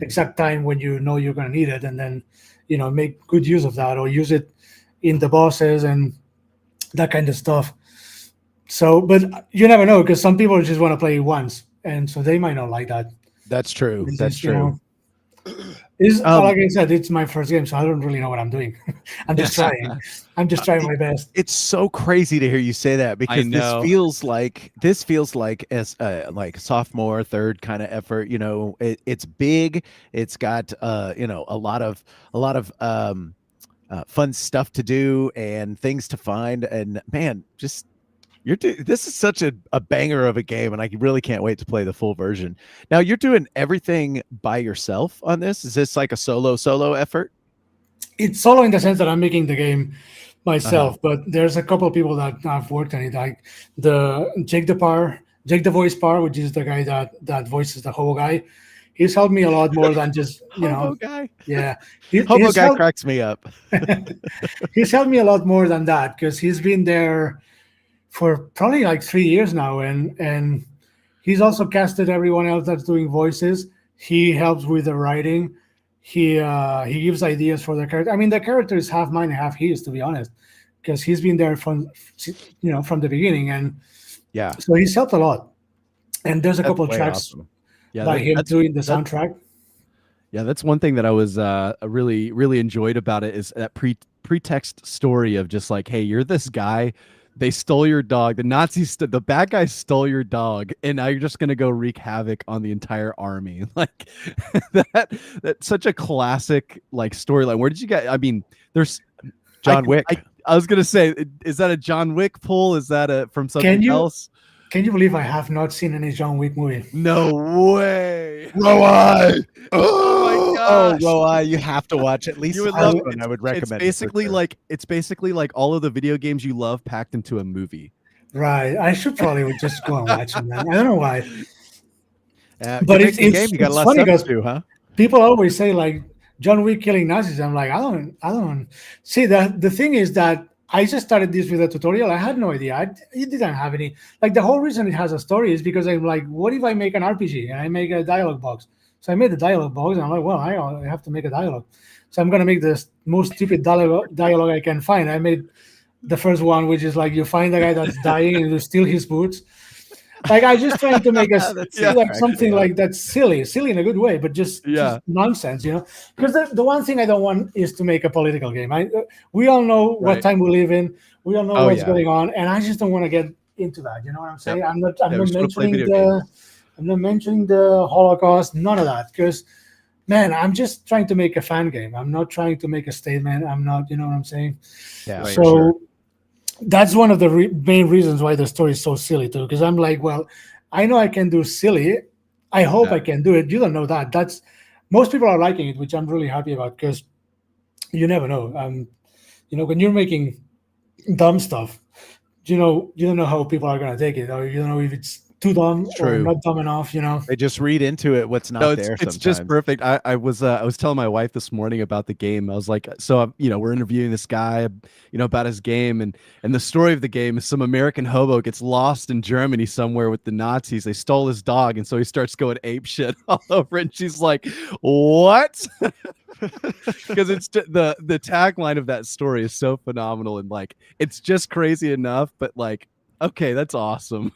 exact time when you know you're going to need it, and then make good use of that, or use it in the bosses and that kind of stuff. So, but you never know, because some people just want to play once, and so they might not like that. That's true. That's true. Like I said, it's my first game, so I don't really know what I'm doing. I'm just trying. I'm just trying my best. It's so crazy to hear you say that, because this feels like as like sophomore, third kind of effort. It's big. It's got a lot of fun stuff to do and things to find. And man, just this is such a banger of a game, and I really can't wait to play the full version. Now, you're doing everything by yourself on this? Is this like a solo effort? It's solo in the sense that I'm making the game myself, but there's a couple of people that have worked on it, like Jake the Voice Par, which is the guy that voices the Hobo guy. He's helped me a lot more than just Hobo guy. Yeah, Hobo guy cracks me up. He's helped me a lot more than that, because he's been there for probably like 3 years now, and he's also casted everyone else that's doing voices. He helps with the writing. He gives ideas for the character. I mean, the character is half mine and half his, to be honest, because he's been there from the beginning, and so he's helped a lot. And there's a couple of tracks by him doing the soundtrack. That's one thing that I was really, really enjoyed about it, is that pretext story of just like, hey, you're this guy. They stole your dog. The Nazis, the bad guys stole your dog, and now you're just gonna go wreak havoc on the entire army. Like that's such a classic like storyline. Where did you get? I mean, there's John Wick. I was gonna say, is that a John Wick pull? Is that from something else? Can you believe I have not seen any John Wick movie? No way. Rowye. Oh my gosh. Rowye, you have to watch at least one. I would recommend. It's basically like all of the video games you love packed into a movie. Right. I should probably just go and watch them. I don't know why. But it's game. You got a lot of stuff to do, huh? People always say like John Wick killing Nazis. I'm like, I don't see that. The thing is that I just started this with a tutorial. I had no idea. It didn't have any, like, the whole reason it has a story is because I'm like, what if I make an RPG and I make a dialogue box? So I made the dialogue box and I'm like, well, I have to make a dialogue. So I'm going to make the most stupid dialogue I can find. I made the first one, which is like, you find a guy that's dying and you steal his boots. Like, I just trying to make like something like that's silly in a good way, but just nonsense, Because the one thing I don't want is to make a political game. We all know what time we live in. We all know what's going on, and I just don't want to get into that. You know what I'm saying? I'm not mentioning the Holocaust, none of that, because man, I'm just trying to make a fan game. I'm not trying to make a statement. I'm not, you know what I'm saying? Yeah. So. Sure. That's one of the main reasons why the story is so silly too, because I'm like, well, I know I can do silly. I hope I can do it. You don't know that. That's most people are liking it, which I'm really happy about, because you never know. When you're making dumb stuff, you don't know how people are gonna take it, or you don't know if it's too dumb or not dumb enough. They just read into it what's not there. It's just perfect. I was telling my wife this morning about the game. I was like, so we're interviewing this guy, about his game, and the story of the game is some American hobo gets lost in Germany somewhere with the Nazis. They stole his dog, and so he starts going ape shit all over. And she's like, "What?" Because it's the tagline of that story is so phenomenal, and like it's just crazy enough, but like, okay, that's awesome.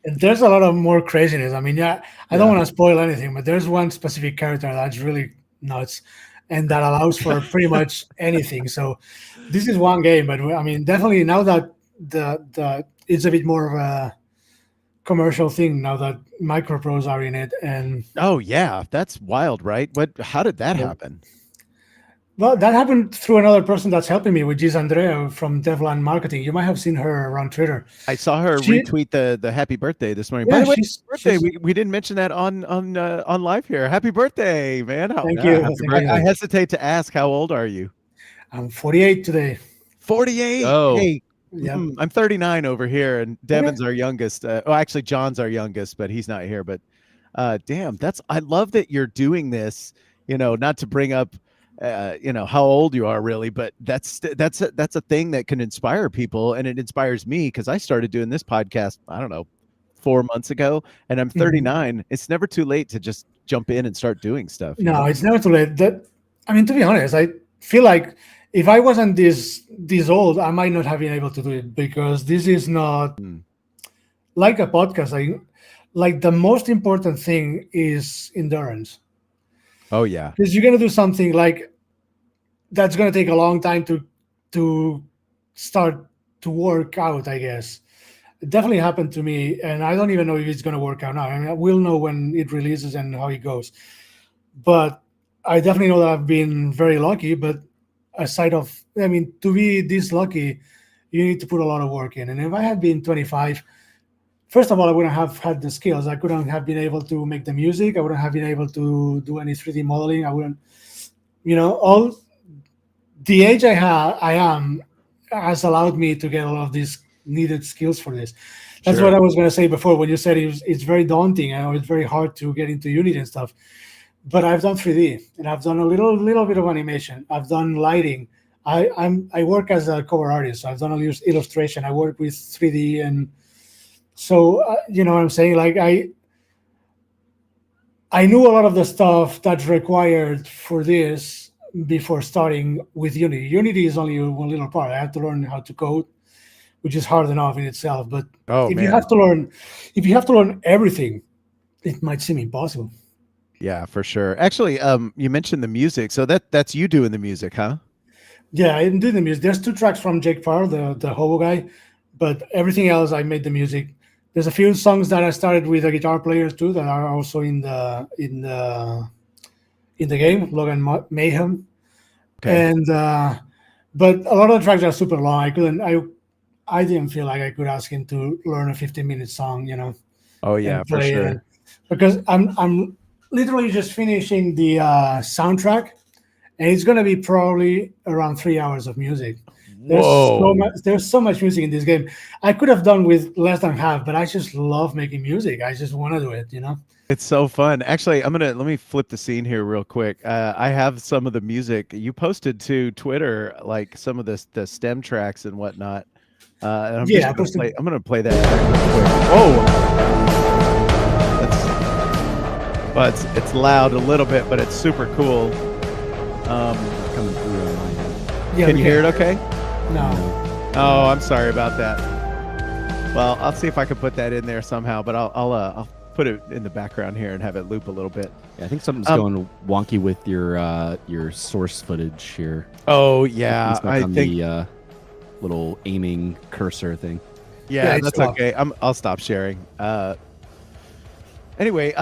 And there's a lot of more craziness. I mean, I don't want to spoil anything, but there's one specific character that's really nuts and that allows for pretty much anything. So this is one game, but I mean, definitely now that the it's a bit more of a commercial thing now that micropros are in it. And oh yeah, that's wild, right? How did that happen? Well, that happened through another person that's helping me, which is Andrea from Devland Marketing. You might have seen her around Twitter. I saw her retweet the happy birthday this morning. By the way, birthday. We didn't mention that on live here. Happy birthday, man! Thank you. I hesitate to ask, how old are you? I'm 48 today. 48. Oh, hey, I'm 39 over here, and Devin's our youngest. Actually, John's our youngest, but he's not here. But damn, I love that you're doing this. Not to bring up. How old you are really, but that's a thing that can inspire people, and it inspires me because I started doing this podcast, I don't know, 4 months ago, and I'm 39. It's never too late to just jump in and start doing stuff. No, it's never too late. To be honest, I feel like if I wasn't this old, I might not have been able to do it, because this is not like a podcast. Like the most important thing is endurance. Oh yeah, because you're gonna do something like that's gonna take a long time to start to work out. I guess it definitely happened to me, and I don't even know if it's gonna work out now. I mean, we'll know when it releases and how it goes. But I definitely know that I've been very lucky. But to be this lucky, you need to put a lot of work in. And if I had been 25. First of all, I wouldn't have had the skills. I couldn't have been able to make the music. I wouldn't have been able to do any 3D modeling. I wouldn't, all the age I am has allowed me to get all of these needed skills for this. That's what I was going to say before when you said it's very daunting and it's very hard to get into Unity and stuff. But I've done 3D and I've done a little bit of animation. I've done lighting. I work as a cover artist. So I've done illustration. I work with 3D and. So, you know what I'm saying? Like, I knew a lot of the stuff that's required for this before starting with Unity. Unity is only one little part. I have to learn how to code, which is hard enough in itself. But you have to learn everything, it might seem impossible. Yeah, for sure. Actually, you mentioned the music. So that's you doing the music, huh? Yeah, I'm doing the music. There's 2 tracks from Jake Parr, the hobo guy, but everything else I made the music. There's a few songs that I started with the guitar players too that are also in the game, Logan Mayhem. Okay. And but a lot of the tracks are super long. I didn't feel like I could ask him to learn a 15-minute song, Oh yeah, for sure. Because I'm literally just finishing the soundtrack, and it's gonna be probably around 3 hours of music. Whoa. There's so much music in this game. I could have done with less than half, but I just love making music. I just want to do it, you know. It's so fun. Actually, let me flip the scene here real quick. I have some of the music you posted to Twitter, like some of the stem tracks and whatnot. And I'm Yeah, just gonna play. I'm gonna play that real quick. Whoa! But it's loud a little bit, but it's super cool. Coming through on my end. Yeah, Can you hear it? Okay. No. Oh, I'm sorry about that. Well, I'll see if I can put that in there somehow, but I'll put it in the background here and have it loop a little bit. Yeah, I think something's going wonky with your source footage here. Oh yeah, I think the little aiming cursor thing. Yeah, that's okay. I'll stop sharing. Anyway,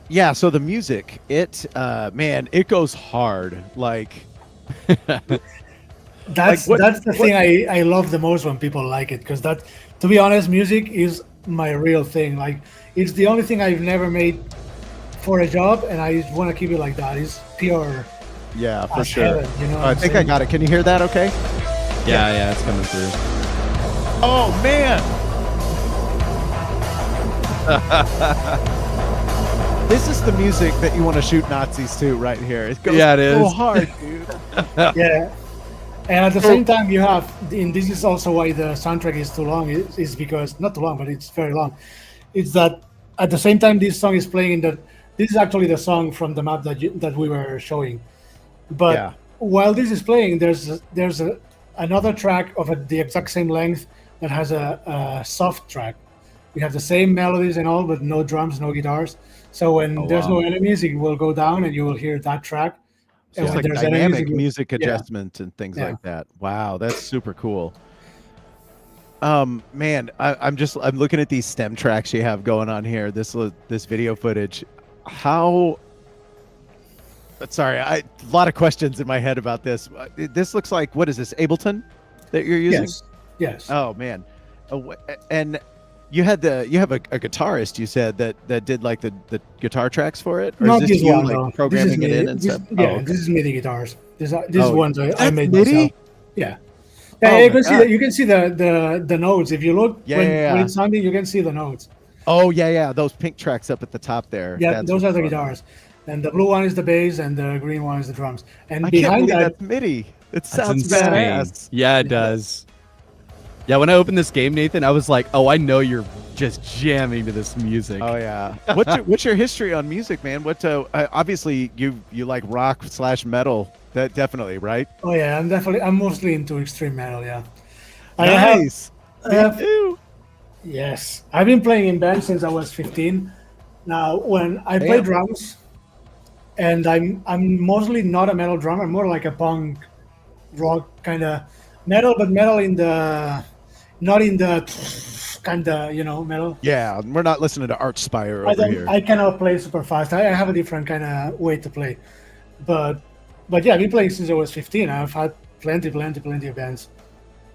yeah. So the music, man, it goes hard. Like. That's the thing I love the most when people like it, because that, to be honest, music is my real thing. Like, it's the only thing I've never made for a job, and I just want to keep it like that. It's pure. Yeah, for sure. Heaven, you know I think I got it. Can you hear that? Okay. Yeah, it's coming through. Oh man. This is the music that you want to shoot Nazis to right here. It goes so hard, dude. Yeah. And at the same time, you have, and this is also why the soundtrack is too long, is because, not too long, but it's very long. It's that at the same time this song is playing, this is actually the song from the map that we were showing. But while this is playing, there's another track of the exact same length that has a soft track. We have the same melodies and all, but no drums, no guitars. So when there's no enemies, it will go down and you will hear that track. So it's like dynamic music adjustment and things like that. Wow, that's super cool. Man, I'm looking at these stem tracks you have going on here. This video footage. Sorry, a lot of questions in my head about this. This looks like, what is this, Ableton that you're using? Yes. Oh man, and you have a guitarist, you said, that did like the guitar tracks for it, or not is this this you one, like programming it in and stuff? Yeah, this is MIDI guitars. This ones I made MIDI? myself. Yeah. You can see the notes if you look when it's sounding. You can see the notes. Oh yeah, those pink tracks up at the top there. Yeah, those are the guitars, and the blue one is the bass, and the green one is the drums. And I behind can't that, that's MIDI. It sounds badass. Yeah, it does. Yeah, when I opened this game, Nathan, I was like, "Oh, I know you're just jamming to this music." Oh yeah. What's your history on music, man? Obviously you like rock / metal. That definitely, right? Oh yeah, I'm mostly into extreme metal. Yeah. Nice. Yes, I've been playing in bands since I was 15. Now, when I play drums, and I'm mostly not a metal drummer, more like a punk rock kind of metal, but metal not in the kind of metal. Yeah, we're not listening to Archspire over here. I cannot play super fast. I have a different kind of way to play, but yeah, I've been playing since I was 15. I've had plenty of bands.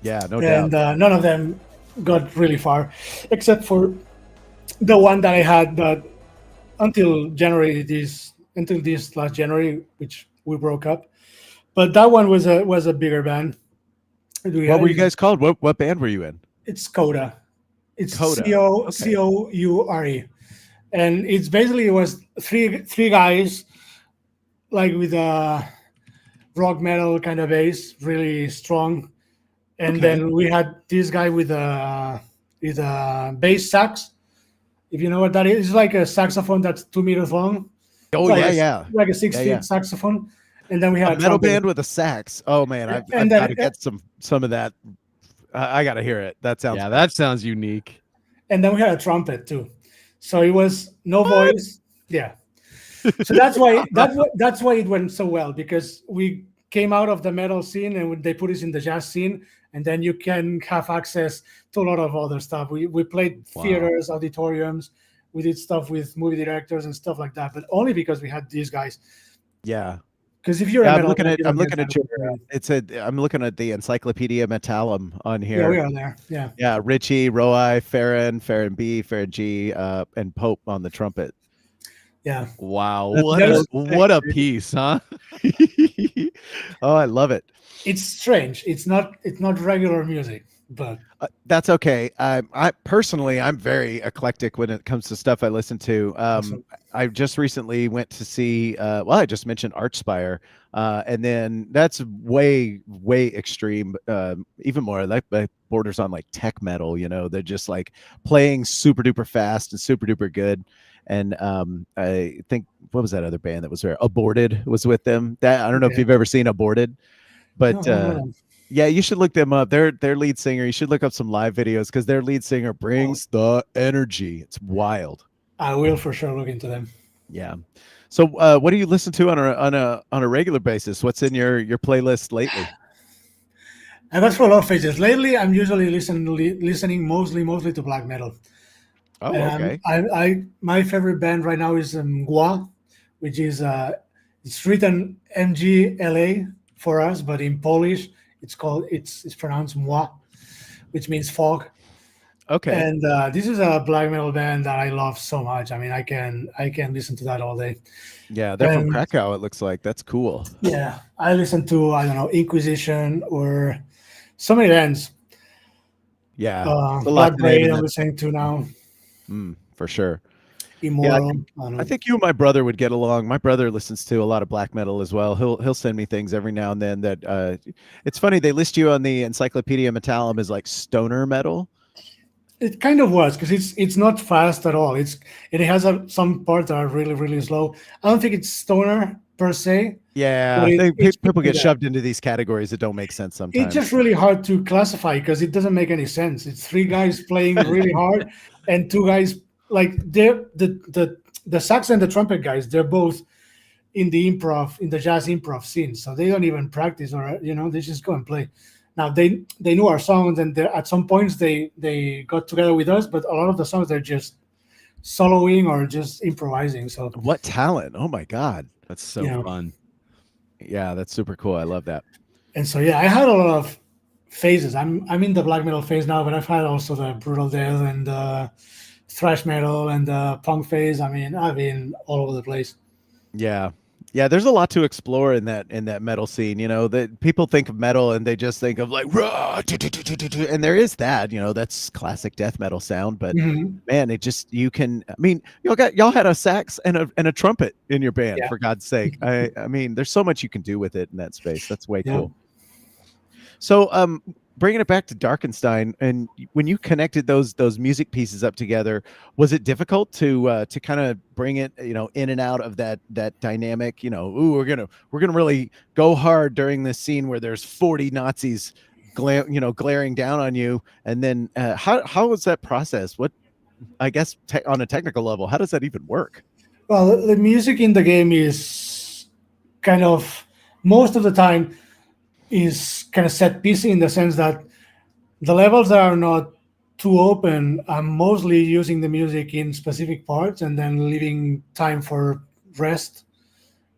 Yeah, no doubt. And none of them got really far, except for the one that I had that until this last January, which we broke up. But that one was a bigger band. What were you guys called? What band were you in? It's Coda. It's Coda. Coure, and it's basically, it was three guys, like with a rock metal kind of bass, really strong, and then we had this guy with a bass sax. If you know what that is, it's like a saxophone that's 2 meters long. Oh like like a 6 feet saxophone. And then we had a metal band with a sax. Oh man, I've got to get some of that. I got to hear it. That sounds that sounds unique. And then we had a trumpet too, so it was no voice. Yeah, so that's why it went so well, because we came out of the metal scene and they put us in the jazz scene, and then you can have access to a lot of other stuff. We played theaters, auditoriums. We did stuff with movie directors and stuff like that, but only because we had these guys. Yeah. Because if you're I'm looking at the Encyclopedia Metallum on here. Yeah, we are there. Yeah. Yeah, Richie, Rowye, Farron B, Farron G, and Pope on the trumpet. Yeah. Wow, That's what a piece, huh? Oh, I love it. It's strange. It's not regular music, but That's okay. I personally, I'm very eclectic when it comes to stuff I listen to. awesome. I just recently went to see. Well, I just mentioned Archspire, and then that's way extreme. Even more like borders on like tech metal. You know, they're just like playing super duper fast and super duper good. And I think what was that other band that was there? Aborted was with them. That I don't know if Okay. you've ever seen Aborted, No, but I don't know them. yeah, you should look them up. Their lead singer. You should look up some live videos because their lead singer brings the energy. It's wild. I will for sure look into them. Yeah. So, what do you listen to on a regular basis? What's in your playlist lately? And that's for a lot of phases. Lately, I'm usually listening mostly to black metal. Oh, okay. My favorite band right now is Rowye, which is it's written MGLA for us, but in Polish it's pronounced moi, which means fog. Okay. And this is a black metal band that I love so much. I mean, I can listen to that all day. Yeah, they're from And Krakow. It looks like that's cool. yeah, I listen to I don't know Inquisition or so many bands. Yeah, it's a lot Black to name Braid in I'm that. listening to now. For sure. Immoral. I think you and my brother would get along. My brother listens to a lot of black metal as well. He'll send me things every now and then that it's funny they list you on the Encyclopedia Metallum as like stoner metal. It kind of was because it's not fast at all. It has some parts that are really slow. I don't think it's stoner per se. Yeah, But people get that. shoved into these categories that don't make sense sometimes. It's just really hard to classify because it doesn't make any sense. It's three guys playing really hard and two guys like the sax and the trumpet guys. They're both in the jazz improv scene, so they don't even practice or they just go and play. Now they knew our songs and at some points they got together with us, but a lot of the songs they're just soloing or just improvising. So what talent! Oh my god, That's so fun. Yeah, that's super cool. I love that. And so yeah, I had a lot of phases. I'm in the black metal phase now, but I've had also the brutal death and thrash metal and punk phase. I mean, I've been all over the place. Yeah. Yeah, there's a lot to explore in that metal scene. You know, that people think of metal and they just think of like raw, and there is that, that's classic death metal sound. But man, you can. I mean, y'all had a sax and a trumpet in your band, for God's sake. I mean, there's so much you can do with it in that space. That's way cool. So, bringing it back to Darkenstein, and when you connected those music pieces up together, was it difficult to kind of bring it, in and out of that dynamic? We're gonna really go hard during this scene where there's 40 Nazis, glaring down on you, and then how was that process? What, I guess, on a technical level, how does that even work? Well, the music in the game is kind of most of the time is kind of set piece in the sense that the levels that are not too open, I'm mostly using the music in specific parts and then leaving time for rest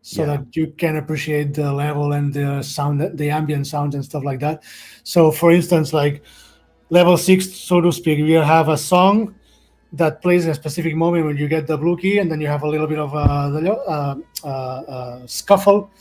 so that you can appreciate the level and the sound, the ambient sounds and stuff like that. So for instance, like level 6, so to speak, you have a song that plays in a specific moment when you get the blue key, and then you have a little bit of scuffle,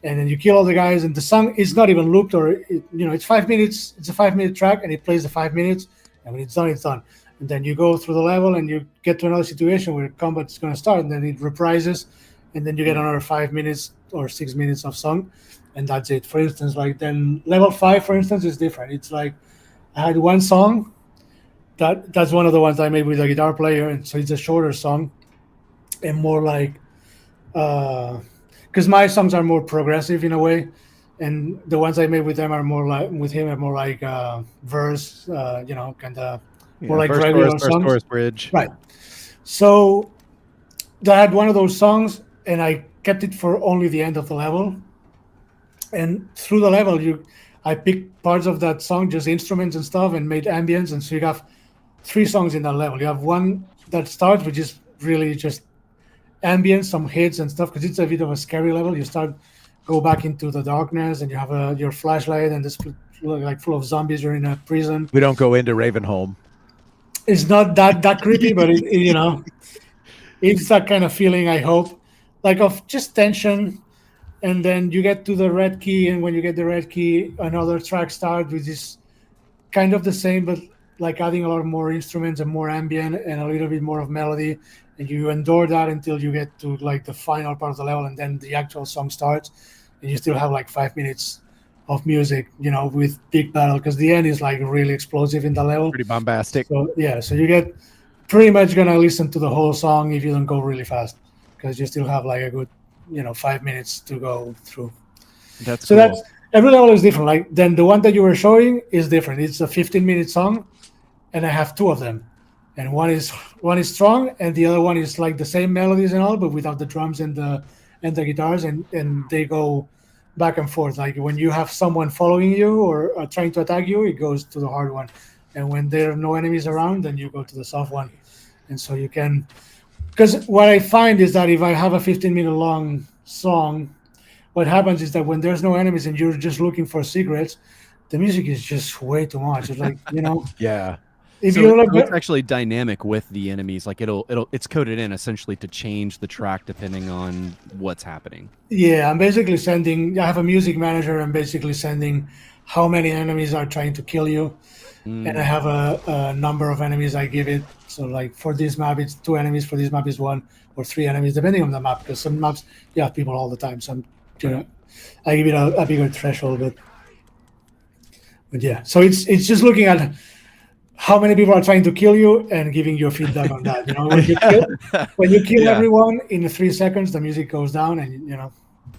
and then you kill all the guys, and the song is not even looped, or it's 5 minutes. It's a 5-minute track, and it plays the 5 minutes, and when it's done, it's done. And then you go through the level, and you get to another situation where combat is going to start, and then it reprises, and then you get another 5 minutes or 6 minutes of song, and that's it. For instance, like then level 5, for instance, is different. It's like I had one song that's one of the ones I made with a guitar player, and so it's a shorter song, and more like because my songs are more progressive in a way, and the ones I made with them are more like verse, kind of more like regular songs. Chorus, bridge. Right. So I had one of those songs, and I kept it for only the end of the level. And through the level, I picked parts of that song, just instruments and stuff, and made ambience. And so you have 3 songs in that level. You have one that starts, which is really just ambience, some hits and stuff, because it's a bit of a scary level. You go back into the darkness, and you have your flashlight, and this like full of zombies. You're in a prison. We don't go into Ravenholm. It's not that creepy, but it it's that kind of feeling, I hope, like of just tension. And then you get to the red key, and when you get the red key, another track starts, which is kind of the same, but like adding a lot more instruments and more ambient and a little bit more of melody. And you endure that until you get to like the final part of the level, and then the actual song starts, and you still have like 5 minutes of music, with big battle, because the end is like really explosive in the level. Pretty bombastic. So yeah, so you get pretty much gonna listen to the whole song if you don't go really fast, because you still have like a good 5 minutes to go through. That's So cool. that's every level is different. Like then the one that you were showing is different. It's a 15-minute song, and I have two of them, and one is strong, and the other one is like the same melodies and all, but without the drums and the guitars, and they go back and forth. Like when you have someone following you or trying to attack you, it goes to the hard one, and when there are no enemies around, then you go to the soft one. And so you can, because what I find is that if I have a 15-minute long song, what happens is that when there's no enemies and you're just looking for secrets, the music is just way too much. It's like, Yeah. if So you look, it's actually dynamic with the enemies. Like it's coded in essentially to change the track depending on what's happening. yeah, I'm basically sending. I have a music manager. I'm basically sending how many enemies are trying to kill you, and I have a number of enemies I give it. So like for this map, it's 2 enemies. For this map, is 1 or 3 enemies, depending on the map. Because some maps you have people all the time. Some, I give it a bigger threshold, but yeah. So it's just looking at how many people are trying to kill you and giving you feedback on that. When you kill Yeah. everyone in 3 seconds, the music goes down, and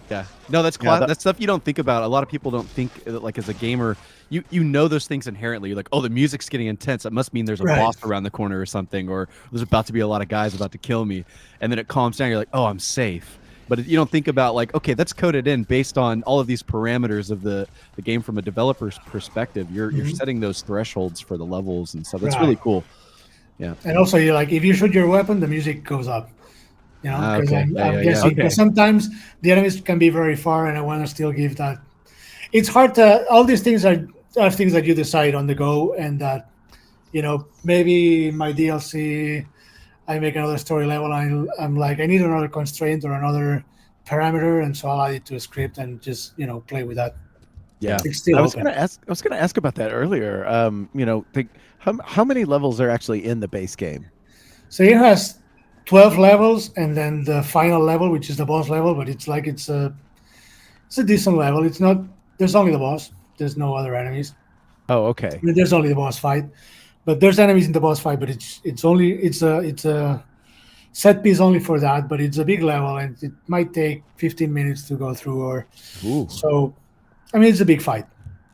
Yeah. No, that's that's stuff you don't think about. A lot of people don't think like as a gamer, you know those things inherently. You're like, oh, the music's getting intense. That must mean there's a Right. boss around the corner or something, or there's about to be a lot of guys about to kill me. And then it calms down. You're like, oh, I'm safe. But you don't think about like, okay, that's coded in based on all of these parameters of the game from a developer's perspective. You're setting those thresholds for the levels and stuff. That's really Right. cool. Yeah. And also, you're like, if you shoot your weapon, the music goes up. Because Okay. I'm Yeah. guessing, because sometimes the enemies can be very far, and I want to still give that. It's hard to. All these things are things that you decide on the go, and that maybe my DLC, I make another story level. I'm like, I need another constraint or another parameter, and so I'll add it to a script and just play with that. Yeah. It's still I was open. gonna ask about that earlier. How many levels are actually in the base game? So it has 12 levels, and then the final level, which is the boss level, but it's a decent level. It's not. There's only the boss. There's no other enemies. Oh, okay. I mean, there's only the boss fight, but there's enemies in the boss fight. But it's a set piece only for that. But it's a big level, and it might take 15 minutes to go through. Or Ooh. so, I mean, it's a big fight.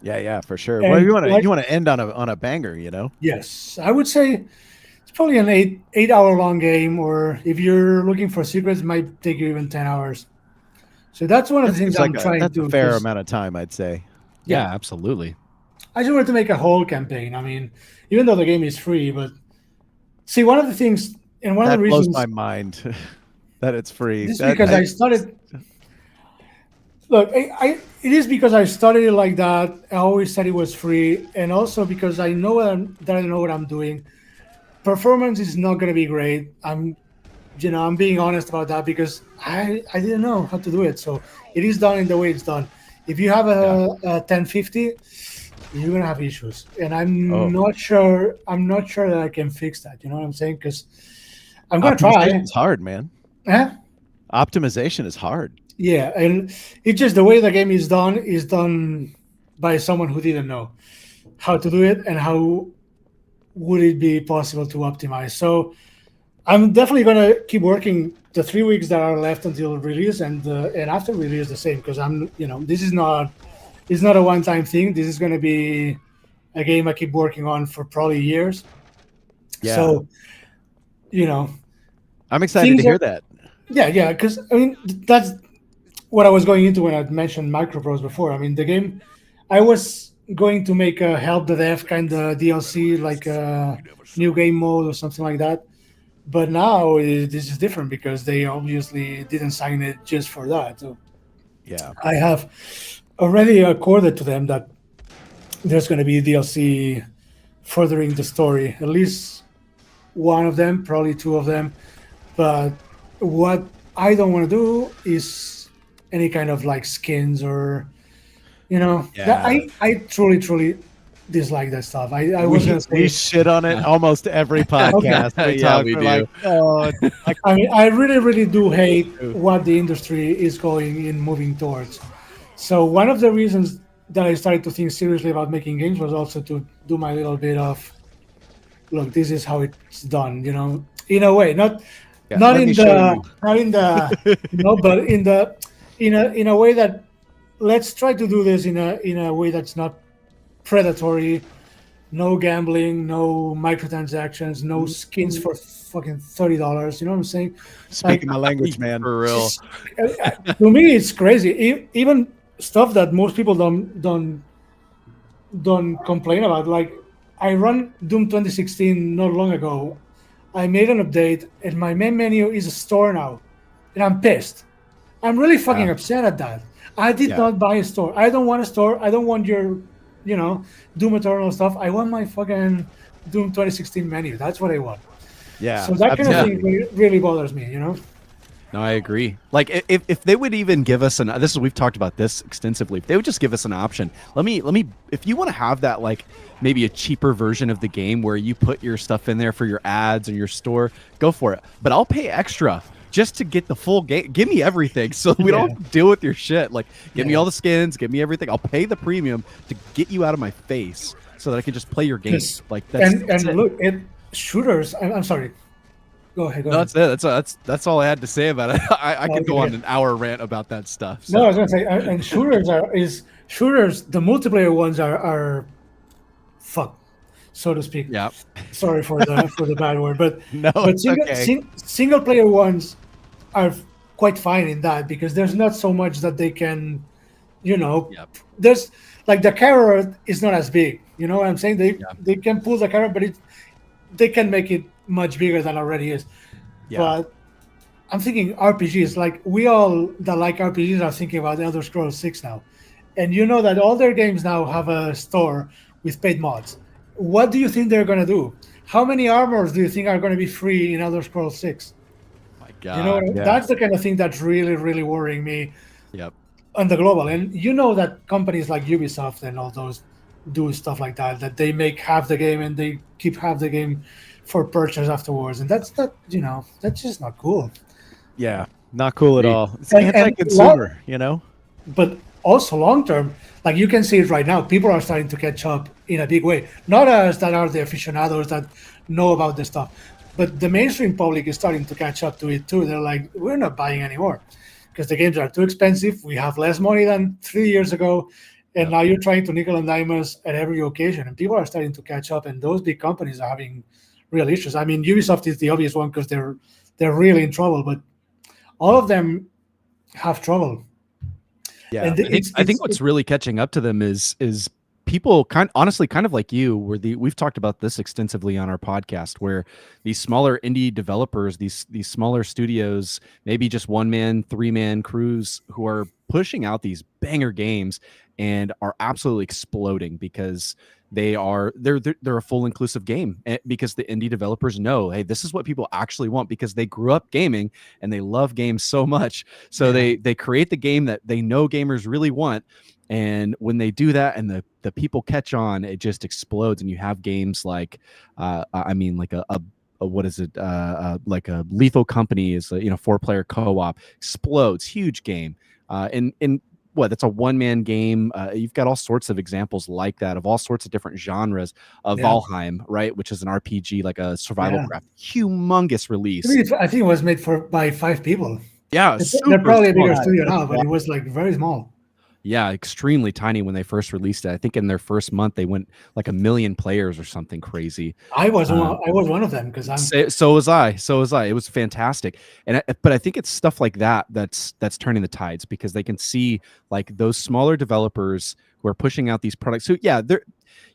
Yeah, for sure. And Well, you want like- to end on a banger, Yes, I would say it's probably an 8 hour long game. Or if you're looking for secrets, it might take you even 10 hours. So that's one of the things I'm trying that's to. a fair 'cause amount of time, I'd say. Yeah, absolutely. I just wanted to make a whole campaign. I mean, even though the game is free, but see, one of the things and one That of the blows reasons my mind that it's free. is That- because I started. Look, it is because I started it like that. I always said it was free, and also because I know that I know what I'm doing. Performance is not going to be great. I'm being honest about that because I didn't know how to do it. So it is done in the way it's done. If you have a 1050, you're gonna have issues, and I'm not sure. I'm not sure that I can fix that. You know what I'm saying? Because I'm gonna try. Optimization's hard, man. Huh? Optimization is hard. Yeah, and it's just the way the game is done by someone who didn't know how to do it and how would it be possible to optimize. So I'm definitely gonna keep working the 3 weeks that are left until release, and after release the same, because this is not it's not a one-time thing. This is gonna be a game I keep working on for probably years. Yeah. So I'm excited to hear that. yeah, because I mean that's what I was going into when I mentioned microprose before. I mean, the game, I was going to make a help the dev kind of DLC, like a new game mode or something like that. But now this is different because they obviously didn't sign it just for that. So Yeah. I have already accorded to them that there's going to be DLC furthering the story. At least one of them, probably two of them. But what I don't want to do is any kind of like skins or that I truly dislike that stuff. I was gonna We say shit on it almost every podcast. We Yeah, talk. we We're do. like, oh, I mean, I really do hate what the industry is going in moving towards. So one of the reasons that I started to think seriously about making games was also to do my little bit of, look, this is how it's done, in a way, not yeah, not let me in show the you. not in the but in a way that let's try to do this in a way that's not predatory. No gambling, no microtransactions, no skins for fucking $30. You know what I'm saying? Speaking my language, man. For real. To me, it's crazy. Even stuff that most people don't complain about. Like I run Doom 2016 not long ago. I made an update, and my main menu is a store now, and I'm pissed. I'm really fucking upset at that. I did not buy a store. I don't want a store. I don't want your, Doom Eternal stuff. I want my fucking Doom 2016 menu. That's what I want. Yeah. So that kind of thing really bothers me, No, I agree. Like if they would even give us we've talked about this extensively. If they would just give us an option, let me if you want to have that, like maybe a cheaper version of the game where you put your stuff in there for your ads and your store, go for it. But I'll pay extra just to get the full game. Give me everything so we don't have to deal with your shit. Like give me all the skins, give me everything. I'll pay the premium to get you out of my face so that I can just play your game. Like that's and look, shooters. I'm sorry. Go ahead. No, that's it. That's all I had to say about it. I could go on an hour rant about that stuff. So. No, I was gonna say, and shooters. The multiplayer ones are fuck, so to speak. Yeah. Sorry for the bad word, but okay. Single player ones are quite fine in that because there's not so much that they can, there's like the carrot is not as big. You know what I'm saying? They can pull the carrot, but they can make it much bigger than already is. Yeah. But I'm thinking RPGs. Like we all that like RPGs are thinking about Elder Scrolls 6 now, and you know that all their games now have a store with paid mods. What do you think they're gonna do? How many armors do you think are gonna be free in Elder Scrolls 6? My God. That's the kind of thing that's really worrying me. Yep. On the global, and you know that companies like Ubisoft and all those do stuff like that they make half the game and they keep half the game for purchase afterwards, and that's just not cool. Yeah, not cool at all. It's And anti-consumer, But also long term, like you can see it right now, people are starting to catch up in a big way. Not us that are the aficionados that know about the stuff, but the mainstream public is starting to catch up to it too. They're like, we're not buying anymore because the games are too expensive. We have less money than 3 years ago. And now you're trying to nickel and dime us at every occasion, and people are starting to catch up. And those big companies are having real issues. I mean, Ubisoft is the obvious one because they're really in trouble, but all of them have trouble. Yeah, and I think what's really catching up to them is people honestly kind of like you, where we've talked about this extensively on our podcast, where these smaller indie developers, these smaller studios, maybe just 1-man, 3-man crews who are pushing out these banger games and are absolutely exploding because they're a full inclusive game, because the indie developers know, hey, this is what people actually want because they grew up gaming and they love games so much. So they create the game that they know gamers really want. And when they do that and the people catch on, it just explodes. And you have games like, like what is it? Like a Lethal Company is 4-player co-op, explodes, huge game. That's a 1-man game. You've got all sorts of examples like that of all sorts of different genres of Valheim, right? Which is an RPG, like a survival craft, humongous release. I think it was made by 5 people. Yeah, they're probably a bigger studio now, but it was like very small. Yeah, extremely tiny when they first released it. I think in their first month they went like 1 million players or something crazy. I was one of them because so was I. It was fantastic, but I think it's stuff like that's turning the tides because they can see like those smaller developers who are pushing out these products. So yeah,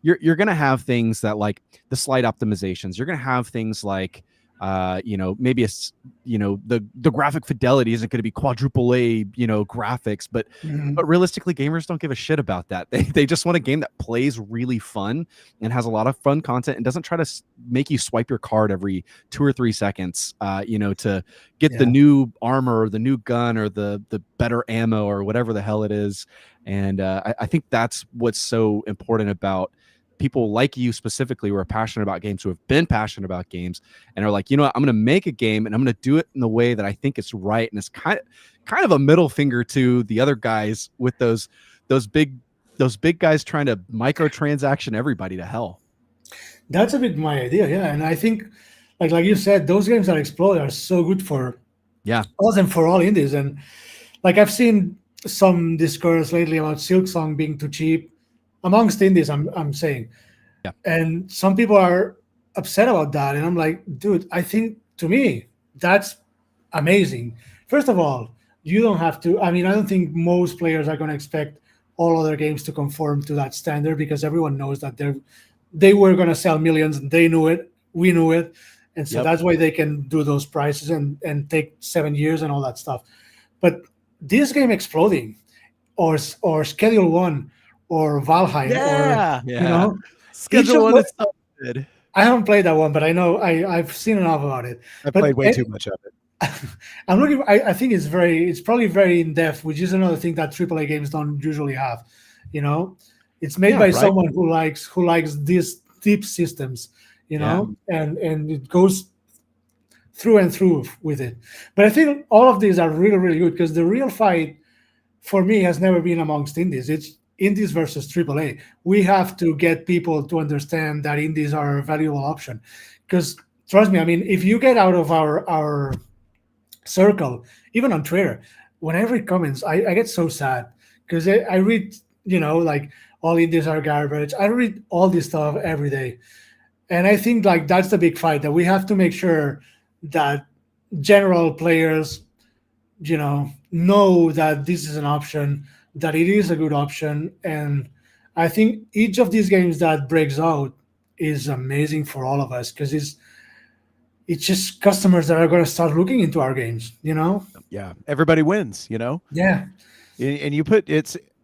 you're gonna have things that like the slight optimizations. You're gonna have things like Maybe the graphic fidelity isn't going to be quadruple A, graphics, but realistically, gamers don't give a shit about that. They just want a game that plays really fun and has a lot of fun content and doesn't try to make you swipe your card every 2 or 3 seconds, to get the new armor or the new gun or the better ammo or whatever the hell it is. And I think that's what's so important about people like you specifically who are passionate about games, who have been passionate about games and are like, you know what, I'm going to make a game and I'm going to do it in the way that I think it's right. And it's kind of a middle finger to the other guys with those big guys trying to microtransaction everybody to hell. That's a bit my idea. Yeah. And I think like you said, those games that explode are so good for us and for all indies. And like I've seen some discourse lately about Silksong being too cheap amongst indies, I'm saying. Yeah. And some people are upset about that. And I'm like, dude, I think to me, that's amazing. First of all, you don't have to, I don't think most players are going to expect all other games to conform to that standard because everyone knows that they were going to sell millions and they knew it, we knew it. And so that's why they can do those prices and take 7 years and all that stuff. But this game exploding or Schedule 1 or Valheim Schedule 1 is so good. I haven't played that one, but I know I've seen enough about it. I played way too much of it. I'm looking. I think it's probably very in depth, which is another thing that AAA games don't usually have. It's made by someone who likes these deep systems. And it goes through and through with it. But I think all of these are really, really good because the real fight for me has never been amongst indies. It's indies versus AAA. We have to get people to understand that indies are a valuable option. Because trust me, if you get out of our circle, even on Twitter, when I read comments, I get so sad because I read, like all indies are garbage. I read all this stuff every day. And I think like that's the big fight, that we have to make sure that general players, know that this is an option, that it is a good option. And I think each of these games that breaks out is amazing for all of us because it's just customers that are going to start looking into our games, Yeah, everybody wins, Yeah. And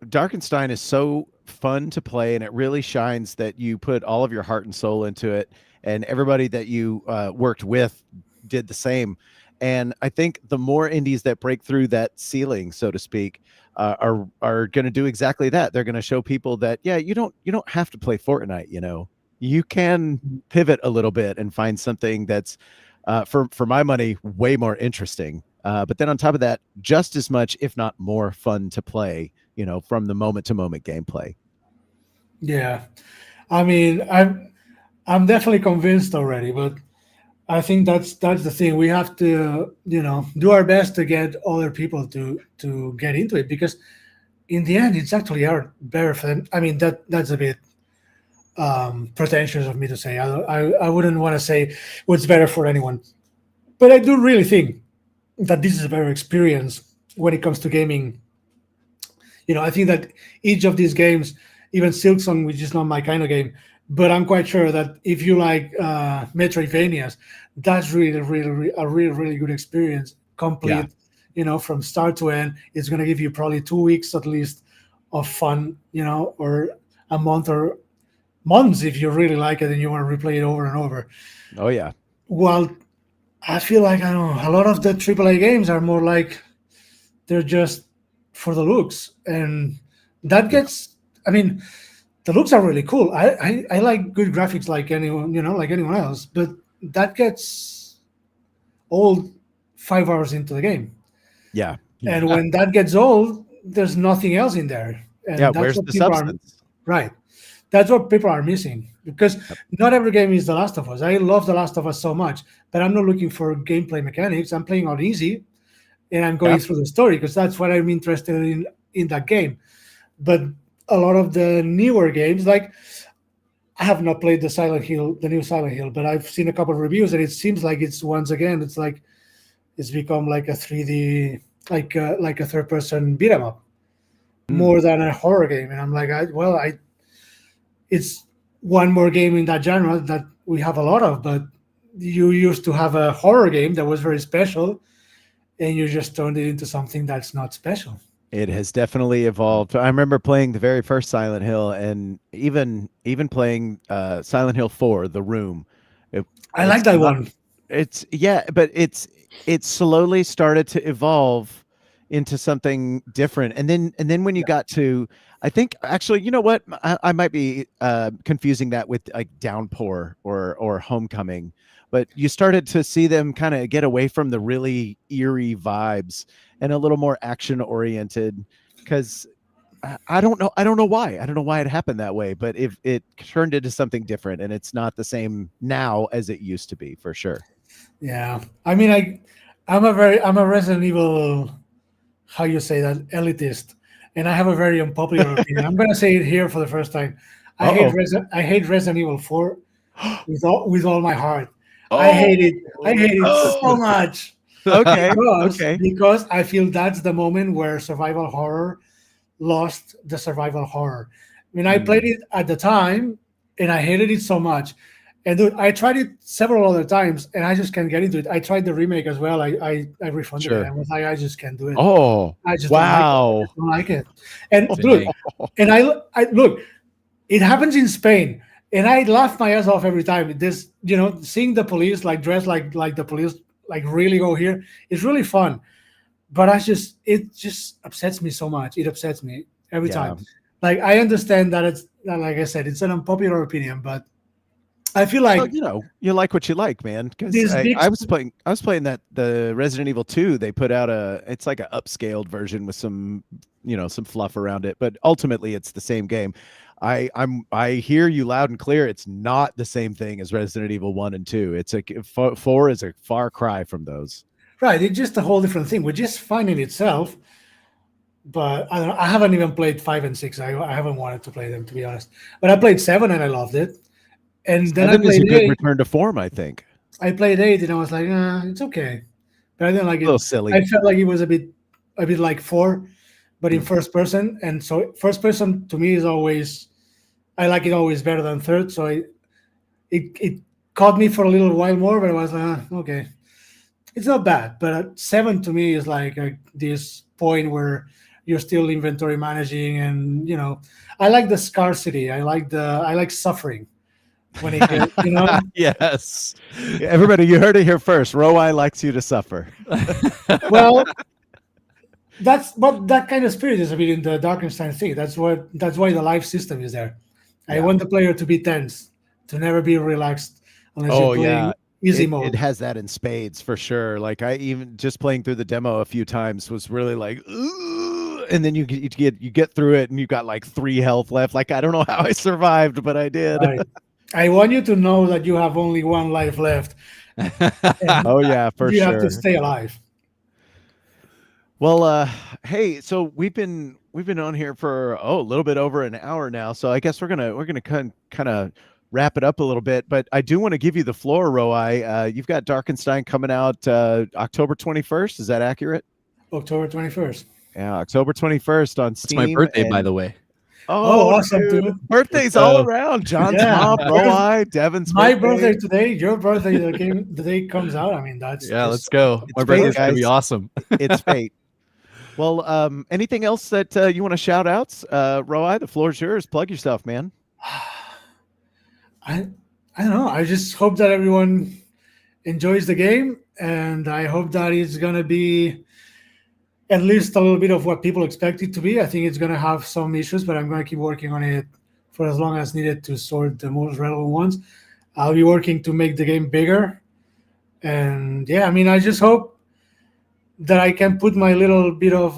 Darkenstein is so fun to play, and it really shines that you put all of your heart and soul into it, and everybody that you worked with did the same. And I think the more indies that break through that ceiling, so to speak, are going to do exactly that. They're going to show people that you don't have to play Fortnite. You can pivot a little bit and find something that's for my money way more interesting. But then on top of that, just as much, if not more, fun to play. From the moment to moment gameplay. Yeah, I'm definitely convinced already, but I think that's the thing. We have to, do our best to get other people to get into it, because in the end, it's actually better for them. That's a bit pretentious of me to say. I wouldn't want to say what's better for anyone, but I do really think that this is a better experience when it comes to gaming. I think that each of these games, even Silksong, which is not my kind of game, but I'm quite sure that if you like Metroidvanias, that's really, really, a really, really good experience. Complete, from start to end. It's going to give you probably 2 weeks at least of fun, or a month or months if you really like it and you want to replay it over and over. Oh, yeah. Well, I feel like, I don't know, a lot of the AAA games are more like they're just for the looks, and that gets the looks are really cool. I like good graphics like anyone, like anyone else, but that gets old 5 hours into the game. And when that gets old, there's nothing else in there, and that's where's what the people substance? That's what people are missing, because not every game is The Last of Us. I love The Last of Us so much, but I'm not looking for gameplay mechanics. I'm playing on easy, and I'm going through the story because that's what I'm interested in that game. But a lot of the newer games, like I have not played the new Silent Hill, but I've seen a couple of reviews, and it seems like it's become like a 3D, like a third-person beat 'em up, more than a horror game. And I'm like, it's one more game in that genre that we have a lot of, but you used to have a horror game that was very special, and you just turned it into something that's not special. It has definitely evolved. I remember playing the very first Silent Hill, and even playing Silent Hill 4, The Room. I like It's that not one. it's yeah, but it slowly started to evolve into something different. And then when you got to, I think actually, you know what? I might be confusing that with like Downpour or Homecoming, but you started to see them kind of get away from the really eerie vibes and a little more action oriented, because I don't know. I don't know why. I don't know why it happened that way, but it turned into something different, and it's not the same now as it used to be, for sure. Yeah, I mean, I'm a Resident Evil, how you say that, elitist, and I have a very unpopular opinion. I'm gonna say it here for the first time. Uh-oh. I hate Resident Evil 4 with all my heart. I Oh, hate it. I hate it so much okay, okay. because I feel that's the moment where survival horror lost the survival horror. I mean, I played it at the time and I hated it so much. And dude, I tried it several other times and I just can't get into it. I tried the remake as well. I refunded it. Sure. I was like, I just can't do it. Oh, I just wow. don't like it. And dude, Dang. and I look, it happens in Spain, and I laugh my ass off every time. This, seeing the police like dressed like the police like really go here is really fun. But it just upsets me so much. It upsets me every Yeah. time. Like I understand that like I said, it's an unpopular opinion, but I feel like Well, you like what you like, man. Because this big I was playing that the Resident Evil 2. They put out it's like an upscaled version with some some fluff around it, but ultimately it's the same game. I hear you loud and clear. It's not the same thing as Resident Evil 1 and 2. It's 4 is a far cry from those. right. It's just a whole different thing, which is fine in itself. But I don't know. I haven't even played 5 and 6. I haven't wanted to play them, to be honest. But I played 7 and I loved it. And then I 7 is a played good 8. return to form, I think. I played 8 and I was like, it's okay. But I didn't like A it. little silly. I felt like it was a bit like 4, but in first person. And so first person to me is always, I like it always better than third. So it caught me for a little while more, but I was like, okay. It's not bad, but 7 to me is like this point where you're still inventory managing, and I like the scarcity. I like suffering when it gets, Yes. Everybody, you heard it here first. Rowye likes you to suffer. Well, that kind of spirit is a bit in the Darkenstein thing. That's why the life system is there. I want the player to be tense, to never be relaxed unless you're playing easy mode. It has that in spades for sure. Like I even just playing through the demo a few times was really like, ooh, and then you get through it and you got like 3 health left. Like I don't know how I survived, but I did. Right. I want you to know that you have only 1 life left. Oh yeah, for you sure. have to stay alive. Well, hey, so we've been on here for a little bit over an hour now. So I guess we're gonna kind of wrap it up a little bit. But I do want to give you the floor, Rowye. You've got Darkenstein coming out October 21st. Is that accurate? October 21st. Yeah, October 21st on Steam. It's my birthday, by the way. Oh, awesome, dude. Birthdays all around. John's mom, Rowye, Devin's my birthday today, your birthday the day comes out. I mean, let's go. My fate, birthday's gonna be awesome. It's fate. Well, anything else that you want to shout out? Rowye, the floor is yours. Plug yourself, man. I don't know. I just hope that everyone enjoys the game, and I hope that it's gonna be at least a little bit of what people expect it to be. I think it's gonna have some issues, but I'm gonna keep working on it for as long as needed to sort the most relevant ones. I'll be working to make the game bigger, and I mean, I just hope that I can put my little bit of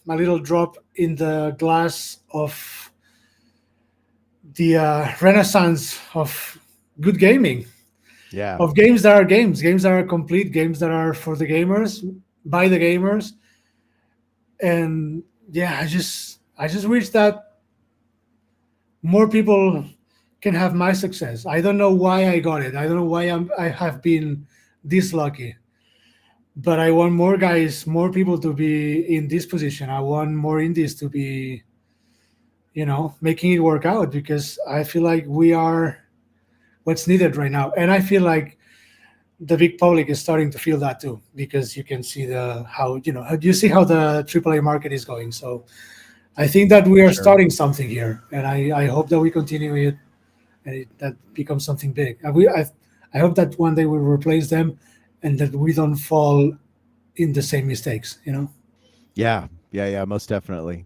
my little drop in the glass of the renaissance of good gaming. Yeah. Of games that are games that are complete, games that are for the gamers, by the gamers. And I just wish that more people can have my success. I don't know why I got it. I don't know why I have been this lucky. But I want more guys, more people to be in this position. I want more indies to be, making it work out, because I feel like we are what's needed right now. And I feel like the big public is starting to feel that too, because you can see how you see how the AAA market is going. So I think that we are starting something here, and I hope that we continue it, and that becomes something big. I hope that one day we'll replace them, and that we don't fall in the same mistakes. Yeah, most definitely.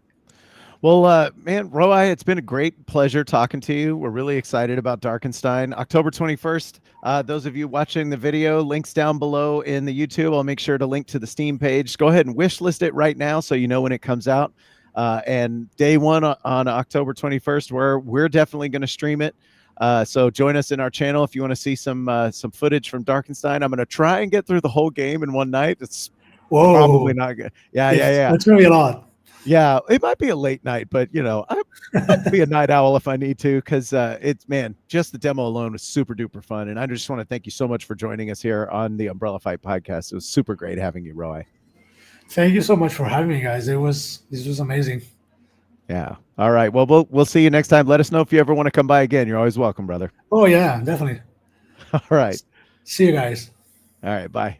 Well, man, Rowye, it's been a great pleasure talking to you. We're really excited about Darkenstein. October 21st. Those of you watching the video, links down below in the YouTube. I'll make sure to link to the Steam page. Go ahead and wish list it right now so you know when it comes out. And day one on October 21st, we're definitely going to stream it. So join us in our channel if you want to see some footage from Darkenstein. I'm going to try and get through the whole game in one night. It's probably not good. Yeah. That's going to be a lot. Yeah, it might be a late night, but I might be a night owl if I need to, because just the demo alone was super duper fun. And I just want to thank you so much for joining us here on the Umbrella Fight podcast. It was super great having you, Rowye. Thank you so much for having me, guys. This was amazing. Yeah. All right. Well, we'll see you next time. Let us know if you ever want to come by again. You're always welcome, brother. Oh yeah, definitely. All right. See you guys. All right. Bye.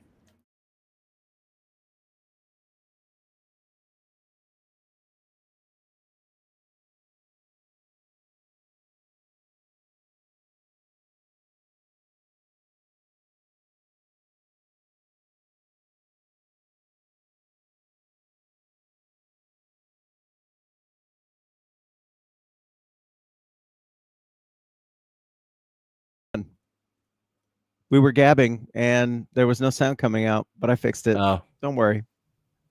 We were gabbing and there was no sound coming out, but I fixed it. Oh. Don't worry.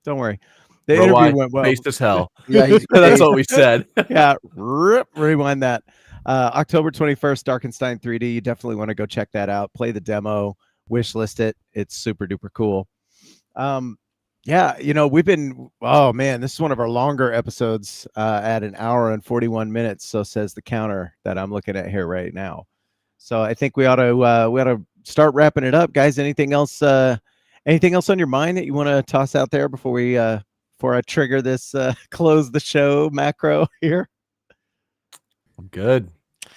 The Rowye interview went well. Faced as hell. Yeah, That's what we said. Yeah, rewind that. October 21st, Darkenstein 3D. You definitely want to go check that out. Play the demo, wish list it. It's super duper cool. Yeah, oh man, this is one of our longer episodes at an hour and 41 minutes. So says the counter that I'm looking at here right now. So I think we ought to start wrapping it up, guys. Anything else on your mind that you want to toss out there before I trigger this close the show macro here? I'm good. I'm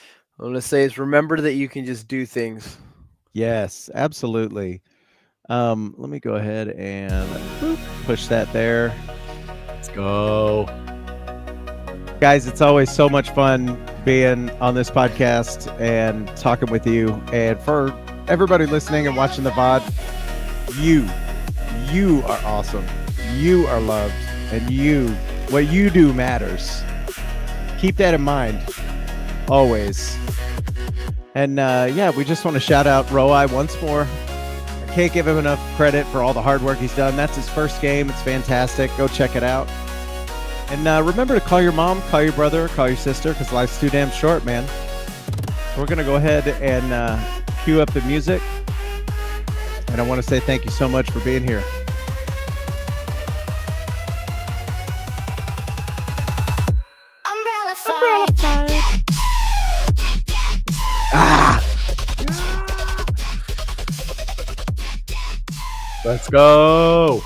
going to say is remember that you can just do things. Yes, absolutely. Let me go ahead and push that there. Let's go. Guys, it's always so much fun being on this podcast and talking with you. And for everybody listening and watching the VOD, you are awesome. You are loved. And what you do matters. Keep that in mind. Always. And we just want to shout out Rowye once more. I can't give him enough credit for all the hard work he's done. That's his first game. It's fantastic. Go check it out. And remember to call your mom, call your brother, call your sister, because life's too damn short, man. We're going to go ahead and cue up the music. And I want to say thank you so much for being here. Umbrella Fight. Let's go.